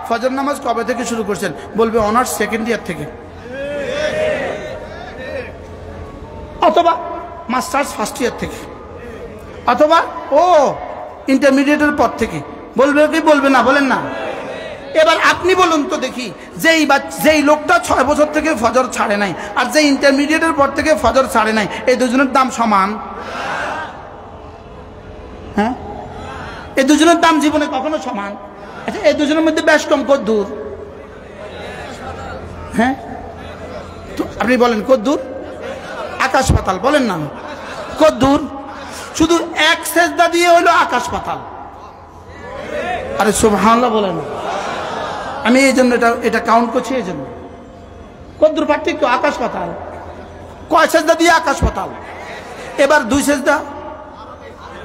ফজর নামাজ কবে থেকে শুরু করছেন? বলবে অনার্স 2nd ইয়ার থেকে, অথবা মাস্টার্স 1st ইয়ার থেকে, অথবা ও ইন্টারমিডিয়েটের পর থেকে। বলবে কি বলবে না? বলেন না। এবার আপনি বলুন তো দেখি, যেই লোকটা 6 বছর থেকে ফজর ছাড়ে নাই আর যে ইন্টারমিডিয়েটের পর থেকে ফজর ছাড়ে নাই, এই দুজনের দাম সমান? হ্যাঁ, এই দুজনের দাম জীবনে কখনো সমান? আচ্ছা এই দুজনের মধ্যে বেশ কম কত দূর? হ্যাঁ, তো আপনি বলেন কত দূর? আকাশ পাতাল। বলেন না কত দূর? শুধু 1 সেজদা দিয়ে হইলো আকাশ পাতাল। আরে সুবহানাল্লাহ বলেন। আমি এই জন্য এটা কাউন্ট করছি, এই জন্য কত দূর পার্থক্য? আকাশ পাতাল। কয় সেজদা দিয়ে আকাশ পাতাল? এবার 2 সেজদা,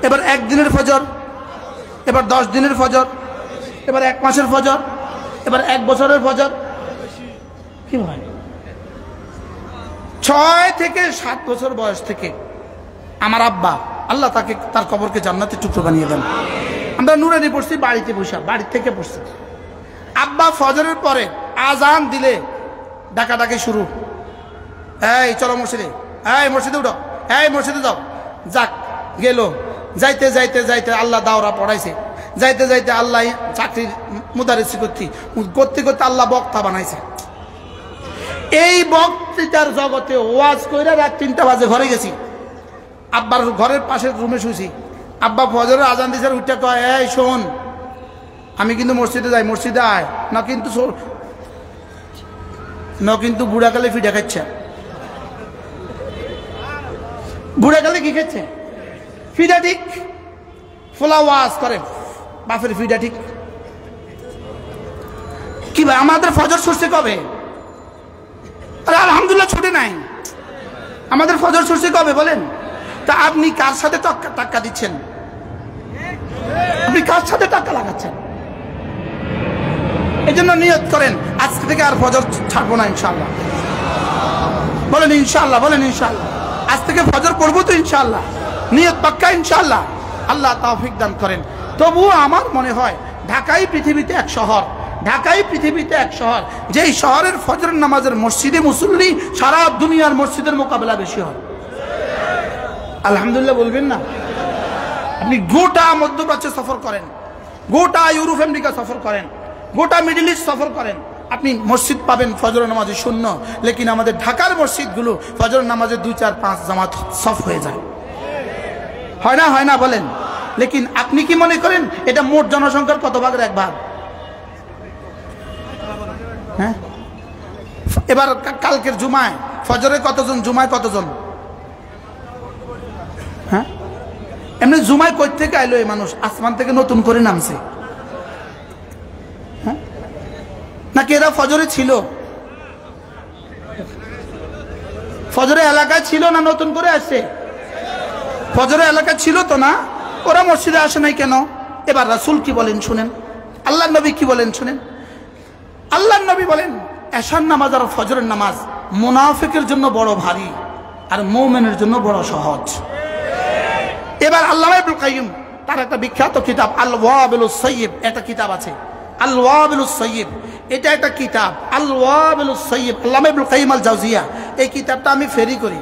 এবার 1 দিনের ফজর, এবার 10 দিনের ফজর, এবার 1 মাসের ফজর, এবার 1 বছরের ফজর। কি ভাই, 6 থেকে 7 বছর বয়স থেকে আমার আব্বা, আল্লাহ তাকে তার কবরকে জান্নাতের টুকরো বানিয়ে দেন, আমরা নুরানি পড়ছি বাড়িতে বসে, বাড়ি থেকে পড়ছি। আব্বা ফজরের পরে আজান দিলে ডাকাডাকি শুরু, এই চলো মসজিদে, এই মসজিদে উঠো, এই মসজিদে যাও। যাক গেল, যাইতে যাইতে যাইতে আল্লাহ দাওরা পড়াইছে, যাইতে যাইতে আল্লাহ চাকরির মুদারিসি করতে করতে আল্লাহ বক্তা বানাইছে। এই বক্তৃতার জগতে ওয়াজ কইরা রাত 3টা বাজে ঘরে গেছি। আব্বার ঘরের পাশের রুমে শুয়েছি। আব্বা ফজরের আজান দিছে, উঠে কয়, এই শোন, আমি কিন্তু মসজিদে যাই, মসজিদে আয় না, কিন্তু বুড়াকালে ফিডা খাচ্ছে। বুড়াকালে কি খাচ্ছে? ফিডা ঠিক। ফোলা ওয়াজ করে, বাপের ফিডা ঠিক। কি ভাই, আমাদের ফজর সরছে কবে? আরে আলহামদুলিল্লাহ ছুটে নাই। আমাদের ফজর সরছে কবে বলেন? তা আপনি কার সাথে টাক্কা দিচ্ছেন? আপনি কার সাথে টাক্কা লাগাচ্ছেন? এই জন্য নিয়ত করেন, আজকে থেকে আর ফজর ছাড়বো না ইনশাআল্লাহ। বলেন ইনশাআল্লাহ, বলেন ইনশাআল্লাহ। আজ থেকে ফজর করবো তো ইনশাআল্লাহ, নিয়ত পাক্কা ইনশাআল্লাহ। আল্লাহ তৌফিক দান করেন। তবুও আমার মনে হয় ঢাকাই পৃথিবীতে এক শহর, ঢাকাই পৃথিবীতে এক শহর, যেই শহরের ফজরের নামাজের মসজিদে মুসল্লি সারা দুনিয়ার মসজিদের মোকাবেলা বেশি হয়। আলহামদুলিল্লাহ বলবেন না? আপনি গোটা মধ্যপ্রাচ্যে সফর করেন, গোটা ইউরোপ আমেরিকা সফর করেন, গোটা মিডল ইস্ট সফর করেন, আপনি মসজিদ পাবেন ফজর নামাজে শূন্য। লেকিন আমাদের ঢাকার মসজিদগুলো ফজর নামাজে 2, 4, 5 জামাত সফ হয়ে যায়। হয় না? হয় না বলেন? লেকিন আপনি কি মনে করেন এটা মোট জনসংখ্যার কত ভাগের 1 ভাগ? হ্যাঁ, এবার কালকের জুমায় ফজরে কতজন, জুমায় কতজন? হ্যাঁ, এমনি জুমায় কই থেকে আইলো এই মানুষ? আসমান থেকে নতুন করে নামছে? হ্যাঁ, নাকি এরা ফজরে ছিল? ফজরে এলাকায় ছিল না নতুন করে আসছে? ফজরে এলাকা ছিল তো না, ওরা মসজিদে আসে নাই কেন? এবার রাসূল কি বলেন শুনেন, আল্লাহ নবী কি বলেন শুনেন। আল্লাহ নবী বলেন, এশার নামাজ আর ফজরের নামাজ মুনাফিকের জন্য বড় ভারী, আর মুমিনের জন্য বড় সহজ। এবার আল্লামা ইবনুল কাইয়্যিম তার একটা বিখ্যাত কিতাব আল ওয়াবিলুস সাইয়্যিব, একটা কিতাব আছে আল ওয়াবিলুস সাইয়্যিব, এটা একটা কিতাব আল ওয়াবিলুস সাইয়্যিব, আল্লামা ইবনুল কাইয়্যিম আল জাওজিয়া। এই কিতাবটা আমি ফেরি করি,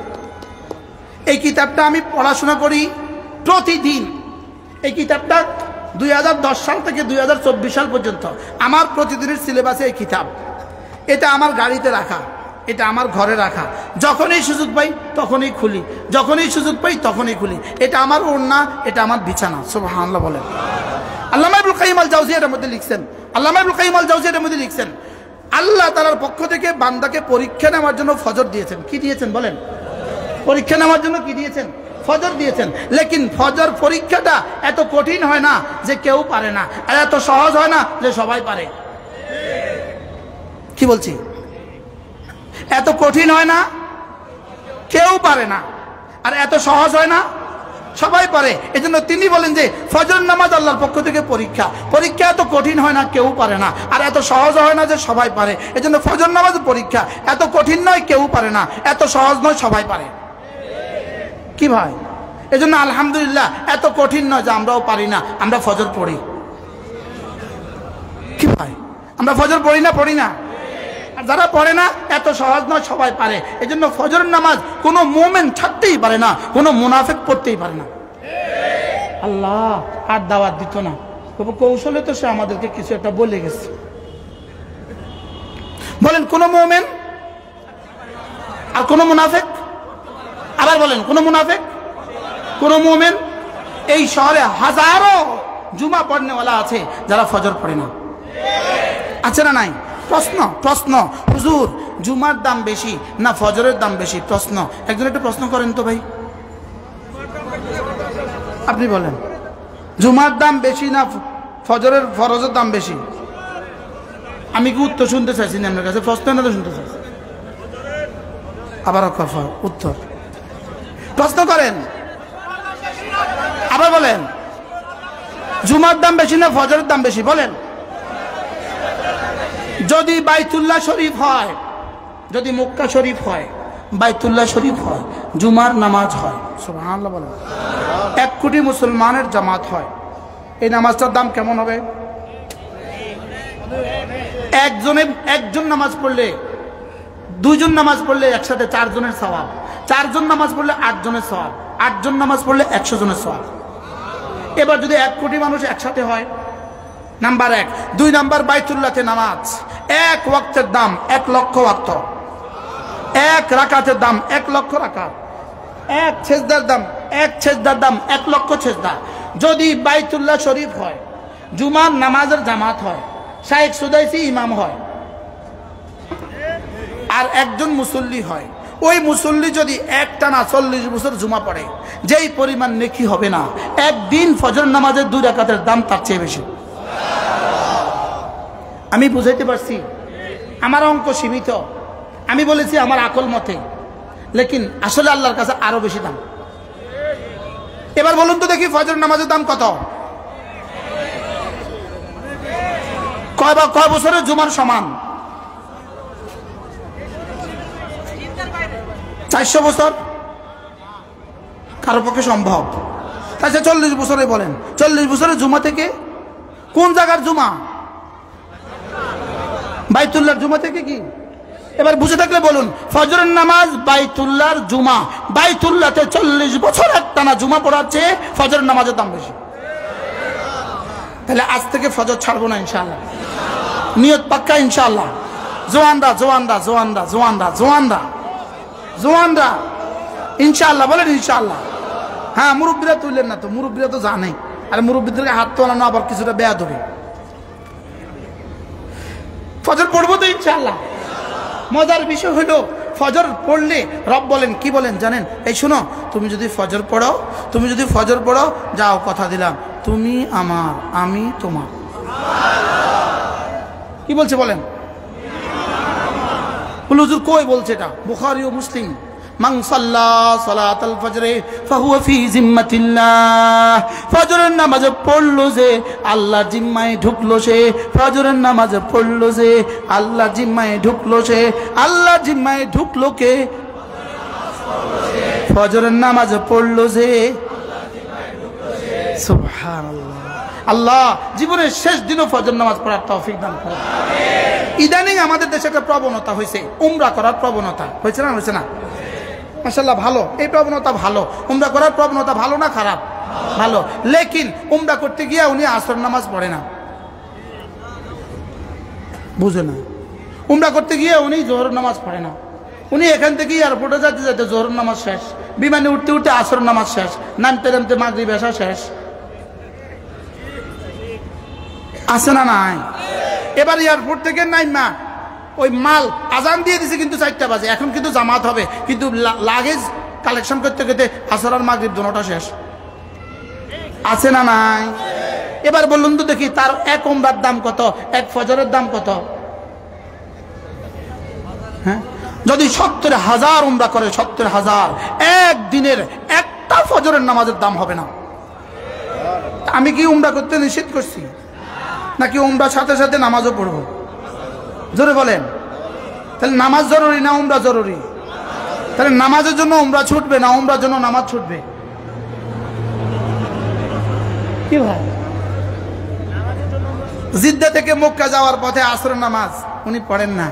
এই কিতাবটা আমি পড়াশোনা করি প্রতিদিন। এই কিতাবটা 2010 সাল থেকে 2024 সাল পর্যন্ত আমার প্রতিদিনের সিলেবাসে এই কিতাব। এটা আমার গাড়িতে রাখা, এটা আমার ঘরে রাখা, যখনই সুযোগ পাই তখনই খুলি, যখনই সুযোগ পাই তখনই খুলি। এটা আমার ওড়না, এটা আমার বিছানা। সুবহানাল্লাহ বলেন। আল্লামা ইবনুল কাইয়্যিম আল জাওজিয়া এর মধ্যে লিখছেন, আল্লামা ইবনুল কাইয়্যিম আল জাওজিয়া এর মধ্যে লিখছেন, আল্লাহ তাআলার পক্ষ থেকে বান্দাকে পরীক্ষা নেওয়ার জন্য ফজর দিয়েছেন। কি দিয়েছেন বলেন? পরীক্ষা নেওয়ার জন্য কি দিয়েছেন? ফজর দিয়েছেন। লেকিন ফজর পরীক্ষাটা এত কঠিন হয় না যে কেউ পারে না, আর এত সহজ হয় না যে সবাই পারে। কি বলছি? এত কঠিন হয় না, কেউ পারে না, আর এত সহজ হয় না, সবাই পারে। এজন্য তিনি বলেন যে ফজর নামাজ আল্লাহর পক্ষ থেকে পরীক্ষা, পরীক্ষা এত কঠিন হয় না, কেউ পারে না, আর এত সহজ হয় না যে সবাই পারে। এজন্য ফজর নামাজ পরীক্ষা, এত কঠিন নয়, কেউ পারে না, এত সহজ নয়, সবাই পারে। কি ভাই? এজন্য আলহামদুলিল্লাহ এত কঠিন নয় যে আমরাও পারি না, আমরা ফজর পড়ি। কি ভাই, আমরা ফজর পড়ি না? পড়ি না। আর যারা পড়ে না, এত সহজ নয়, সবাই পারে। এজন্য ফজর নামাজ কোনো মুমিন ছাড়তেই পারে না, কোনো মুনাফিক পড়তেই পারে না। আল্লাহ আর দাওয়াত দিত না, তবে কৌশলে তো সে আমাদেরকে কিছু একটা বলে গেছে। বলেন কোন মুমিন আর কোন মুনাফিক? আবার বলেন কোন মুনাফিক, কোন মুমিন? এই শহরে হাজারো জুমা পড়নেওয়ালা আছে যারা ফজর পড়ে না, আছে না নাই? প্রশ্ন হুজুর, জুমার দাম বেশি না ফজরের দাম বেশি? প্রশ্ন, একজন একটা প্রশ্ন করেন তো ভাই, আপনি বলেন জুমার দাম বেশি না ফরজের দাম বেশি? আমি কি উত্তর শুনতে চাইছি না আপনার কাছে? প্রশ্ন না তো শুনতে চাইছি। আবার উত্তর প্রশ্ন করেন, আবার বলেন জুমার দাম বেশি না ফজরের দাম বেশি? বলেন। যদি বাইতুল্লাহ শরীফ হয়, যদি মক্কা শরীফ হয়, বাইতুল্লাহ শরীফ হয়, জুমার নামাজ হয়, সুবহানাল্লাহ বলেন, 1 কোটি মুসলমানের জামাত হয়, এই নামাজটার দাম কেমন হবে? একজন নামাজ পড়লে দুইজন নামাজ পড়লে একসাথে 4 জনের সওয়াব, 4 জন নামাজ পড়লে 8 জনের সওয়াব, 8 জন নামাজ পড়লে 100 জনের সওয়াব। এবার যদি 1 কোটি মানুষ একসাথে হয়, নাম্বার 1। 2 নাম্বার, বাইতুল্লাহতে নামাজ 1 ওয়াক্তের দাম 1 লক্ষ ওয়াক্ত, 1 রাকাতের দাম 1 লক্ষ রাকাত, 1 সেজদার দাম 1 লক্ষ সেজদা। যদি বাইতুল্লাহ শরীফ হয়, জুমার নামাজের জামাত হয়, শাইখ সুদাইসি ইমাম হয়, আর একজন মুসল্লি হয়, ওই মুসল্লি যদি একটানা 40 বছর জুমা পড়ে, যেই পরিমাণ নেকি হবে না, একদিন ফজর নামাজের 2 রাকাতের দাম তার চেয়ে বেশি। আমি বুঝাইতে পারছি? আমার অঙ্ক সীমিত, আমি বলেছি আমার আকল মতে, লেকিন আসলে আল্লাহর কাছে আরো বেশি দাম। এবার বলুন তো দেখি, ফজর নামাজের দাম কত? কয় বছরের জুমার সমান? 400 বছর? কারো পক্ষে সম্ভব? আচ্ছা 40 বছরে বলেন, 40 বছরের জুমা থেকে কোন জায়গার জুমা? বাইতুল্লাহর জুমা থেকে কি? এবার বুঝে থাকলে বলুন, ফজরের নামাজ বাইতুল্লাহর জুমা, বাইতুল্লাহতে 40 বছর একটানা জুমা পড়াচ্ছে, ফজরের নামাজের দাম বেশি। তাহলে আজ থেকে ফজর ছাড়বো না ইনশাআল্লাহ, নিয়ত পাক্কা ইনশাআল্লাহ। জোয়ানরা ইনশাআল্লাহ বলেন ইনশাআল্লাহ। হ্যাঁ, মুরব্বীরা তুললেন না তো, মুরব্বীরা তো জানে, আর মুরব্বীদেরকে হাত তোলানো আবার কিছুটা বেয়াদ হবে। ফজর পড়বো তো ইনশাআল্লাহ। মজার বিষয় হলো, ফজর পড়লে রব বলেন, কি বলেন জানেন? এই শুনো, তুমি যদি ফজর পড়ো, যাও কথা দিলাম, তুমি আমার, আমি তোমার। কি বলছে বলেন? হুজুর কই বলছে এটা? বুখারী ও মুসলিম। মান সাল্লা সালাতাল ফজরে ফাহুয়া ফি জিম্মাতিল্লাহ। ফজরের নামাজ পড়লো যে আল্লাহর জিম্মায় ঢুকলো সে, ফজরের নামাজ পড়লো যে আল্লাহর জিম্মায় ঢুকলো সে। আল্লাহর জিম্মায় ঢুকলো কে? ফজরের নামাজ পড়লো যে। সুবহানাল্লাহ। আল্লাহ জীবনের শেষ দিনও ফজর নামাজ পড়ার তৌফিক দান করুন। ইদানিং আমাদের দেশে একটা প্রবণতা হয়েছে, উমরা করার প্রবণতা হয়েছে না? মাশাআল্লাহ, ভালো, এই প্রবণতা ভালো। উমরা করার প্রবণতা ভালো না খারাপ? ভালো। লেকিন উমরা করতে গিয়ে উনি আসর নামাজ পড়ে না, বুঝে না। উমরা করতে গিয়ে উনি জোহর নামাজ পড়ে না। উনি এখান থেকে এয়ারপোর্টে যেতে জোহর নামাজ শেষ, বিমানে উঠতে আসর নামাজ শেষ, নামতে মাগরিব এশা শেষ। আছে না নাই? এবার এয়ারপোর্ট থেকে নাইমা ওই মাল আজান দিয়ে দিছে, কিন্তু 4টা বাজে, এখন কিন্তু জামাত হবে, কিন্তু লাগেজ কালেকশন করতে আসর আর মাগরিব দুটোটা শেষ। আছে না নাই? এবার বলুন তো দেখি, তার 1 উমরার দাম কত, 1 ফজরের দাম কত? হ্যাঁ, যদি 70,000 উমরা করে, 70,000 একদিনের একটা ফজরের নামাজের দাম হবে না। আমি কি উমরা করতে নিষেধ করছি? নাকি উমরার সাথে সাথে নামাজও পড়বো? জোরে বলেন। তাহলে নামাজ জরুরি না উমরা জরুরি? তাহলে নামাজের জন্য উমরা ছুটবে না উমরার জন্য নামাজ ছুটবে? কি ভাই? জিদ্দা থেকে মক্কা যাওয়ার পথে আসরের নামাজ উনি পড়েন না,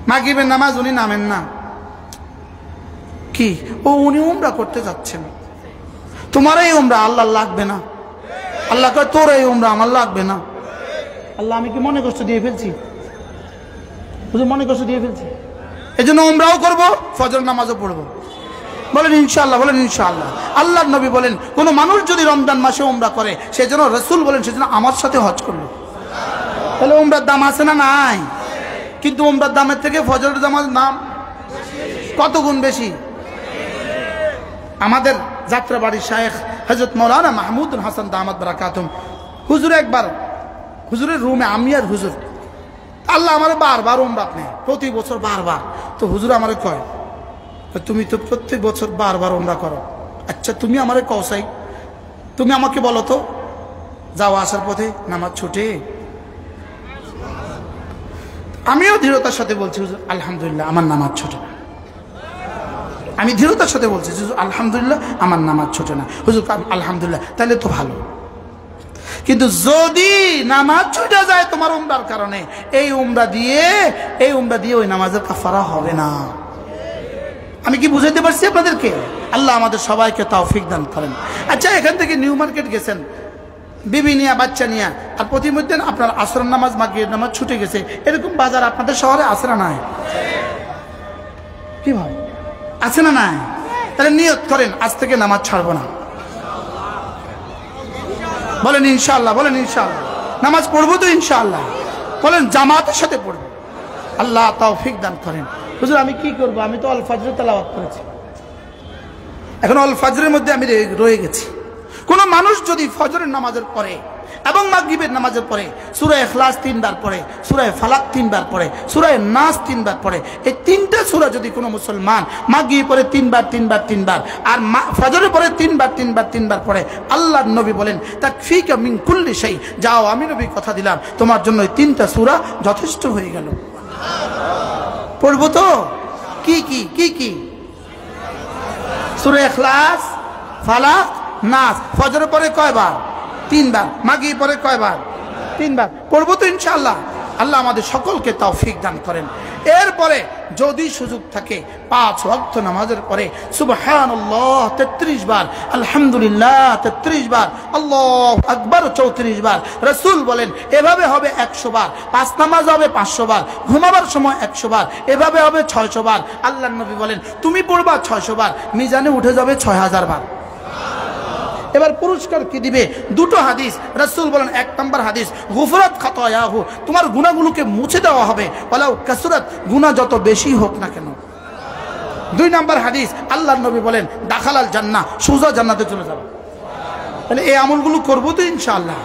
মাগরিবের নামাজ উনি নামেন না। কি উনি উমরা করতে যাচ্ছেন? তোমার এই উমরা আল্লাহ লাগবে না। আল্লাহ কয়, তোর এই উমরা আমার লাগবে না। আল্লাহ, আমি কি মনে কষ্ট দিয়ে ফেলছি? মনে কষ্ট দিয়ে ফেলছি, এই জন্য উমরাও করবো, ফজর নামাজও পড়বো। বলেন ইনশাআল্লাহ, বলেন ইনশাআল্লাহ। আল্লাহর নবী বলেন, কোন মানুষ যদি রমজান মাসে উমরা করে, সেজন্য রাসূল বলেন, সেজন্য আমার সাথে হজ করলো। তাহলে উমরার দাম আছে না নাই? কিন্তু উমরার দামের থেকে ফজরের দামের দাম কত গুণ বেশি। আমাদের যাত্রাবাড়ির শায়েখ হযরত মাওলানা মাহমুদুল হাসান দামাত বারাকাতুম হুজুর, একবার হুজুরের রুমে আমি আর হুজুর, আল্লাহ আমার বারবার উমরা নেয়, প্রতি বছর বারবার। তো হুজুর আমারে কয়, তুমি তো প্রত্যেক বছর বারবার উমরা করো, আচ্ছা তুমি আমারে কওসাই, তুমি আমাকে বলো তো, যাও আসার পথে নামাজ ছুটে? আমিও দৃঢ়তার সাথে বলছি, হুজুর আলহামদুলিল্লাহ আমার নামাজ ছুটে না। আমি দৃঢ়তার সাথে বলছি, হুজুর আলহামদুলিল্লাহ আমার নামাজ ছুটে না। হুজুর আলহামদুলিল্লাহ, তাহলে তো ভালো। কিন্তু যদি নামাজ ছুটে যায় তোমার উমরার কারণে, এই উমরা দিয়ে ওই নামাজের কাফারা হবে না। আমি কি বুঝাইতে পারছি আপনাদেরকে? আল্লাহ আমাদের সবাইকে তৌফিক দান করেন। আচ্ছা, এখান থেকে নিউ মার্কেট গেছেন বিবি নিয়া, বাচ্চা নিয়া, আর প্রতিমধ্যে আপনার আসর নামাজ, মাগরিব নামাজ ছুটে গেছে, এরকম বাজার আপনাদের শহরে আছে না নাই? কি ভাই, আছে না নাই? তাহলে নিয়ত করেন আজ থেকে নামাজ ছাড়বো না। বলেন ইনশাআল্লাহ, বলেন ইনশাআল্লাহ। নামাজ পড়বো তো ইনশাআল্লাহ, বলেন জামাতের সাথে পড়বো। আল্লাহ তৌফিক দান করেন। হুজুর আমি কি করব? আমি তো আল ফজর তেলাওয়াত করেছি, এখন আল ফজরের মধ্যে আমি রয়ে গেছি। কোন মানুষ যদি ফজরের নামাজের পরে এবং মাগরিবের নামাজের পরে সূরা ইখলাস 3 বার পড়ে, সূরা ফালাক 3 বার পড়ে, সূরা নাস 3 বার পড়ে, এই তিনটা সূরা যদি কোনো মুসলমান মাগরিব পরে 3 বার 3 বার 3 বার আর ফজরের পরে 3 বার 3 বার 3 বার পড়ে, আল্লাহর নবী বলেন তাকফিকা মিন কুল্লি শাই, যাও আমি নবী কথা দিলাম তোমার জন্য এই তিনটা সূরা যথেষ্ট হয়ে গেল। পড়বো তো? কি কি কি কি? সূরা ইখলাস, ফালাক, নাস। ফজরের পরে কয়বার? 3 বার। মাগরিব পরে কয়বার? 3 বার। পড়বো তো ইনশাআল্লাহ। আল্লাহ আমাদের সকলকে তৌফিক দান করেন। এরপরে যদি সুযোগ থাকে 5 ওয়াক্ত নামাজের পরে সুবহানাল্লাহ 33 বার, আলহামদুলিল্লাহ 33 বার, আল্লাহু আকবার 34 বার। রাসূল বলেন এভাবে হবে 100 বার। 5 নামাজ হবে 500 বার, ঘুমাবার সময় 100 বার, এভাবে হবে 600 বার। আল্লাহর নবী বলেন তুমি পড়বা 600 বার, মিজানে উঠে যাবে 6000 বার। এবার পুরস্কার কি দিবে? দুটো হাদিস। রাসূল বলেন, 1 নম্বর হাদিস, গুফরাত খাতায়াহু, তোমার গুনাহগুলোকে মুছে দেওয়া হবে, ওয়ালাউ কাসরাত, গুনাহ যত বেশি হোক না কেন। 2 নম্বর হাদিস, আল্লাহর নবী বলেন দাখালাল জান্নাহ, সোজা জান্নাতে চলে যাবে। তাহলে এই আমলগুলো করব তো ইনশাআল্লাহ।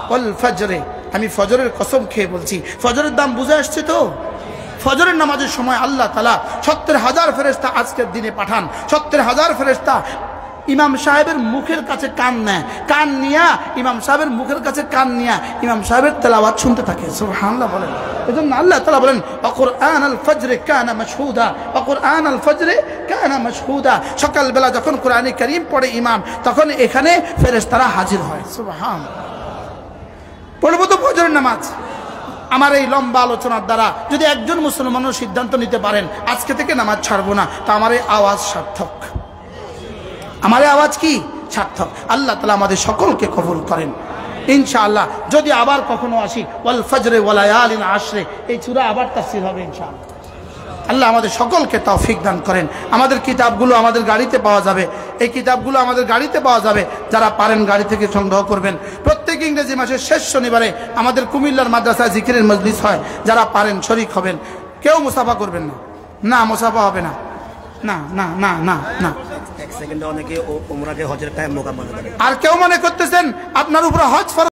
ওয়াল ফজরে, আমি ফজরের কসম খেয়ে বলছি, ফজরের দাম বুঝে আসছে তো? ফজরের নামাজের সময় আল্লাহ তাআলা 70,000 ফেরেশতা আজকের দিনে পাঠান। 70,000 ফেরেশতা ইমাম সাহেবের মুখের কাছে কান নেয়, কান নিয়া ইমাম সাহেবের মুখের কাছে কান নিয়া ইমাম সাহেবের তেলাওয়াত শুনতে থাকে। সুবহানাল্লাহ বলেন। এজন্য আল্লাহ তাআলা বলেন কুরআনুল ফজরে কানা মাশহুদা, কুরআনুল ফজরে কানা মাশহুদা। সকালবেলা যখন কোরআনে কারীম পড়ে ইমাম, তখন এখানে ফেরেশতারা হাজির হয়। সুবহানাল্লাহ। পড়বো তো ফজরের নামাজ। আমার এই লম্বা আলোচনার দ্বারা যদি একজন মুসলমানও সিদ্ধান্ত নিতে পারেন আজকে থেকে নামাজ ছাড়বো না, তা আমার এই আওয়াজ সার্থক। আমার আওয়াজ কি সার্থক। আল্লাহ তাআলা আমাদের সকলকে কবুল করেন ইনশাআল্লাহ। যদি আবার কখনো আসি, ওয়াল ফজরে ওয়া লায়ালিন আশরে, এই সূরা আবার তাফসীর হবে ইনশাআল্লাহ। আল্লাহ আমাদের সকলকে তৌফিক দান করেন। আমাদের কিতাবগুলো আমাদের গাড়িতে পাওয়া যাবে, এই কিতাবগুলো আমাদের গাড়িতে পাওয়া যাবে। যারা পারেন গাড়ি থেকে সংগ্রহ করবেন। প্রত্যেক ইংরেজি মাসের শেষ শনিবারে আমাদের কুমিল্লার মাদ্রাসায় জিকিরের মজলিস হয়, যারা পারেন শরীক হবেন। কেউ মুসাফা করবেন না, না মুসাফা হবে না, না না না না না। এক সেকেন্ডে অনেকে ওমরাকে হজের টাইম মোকাম মনে করে। আর কেউ মনে করতেছেন আপনার উপরে হজ ফরজ।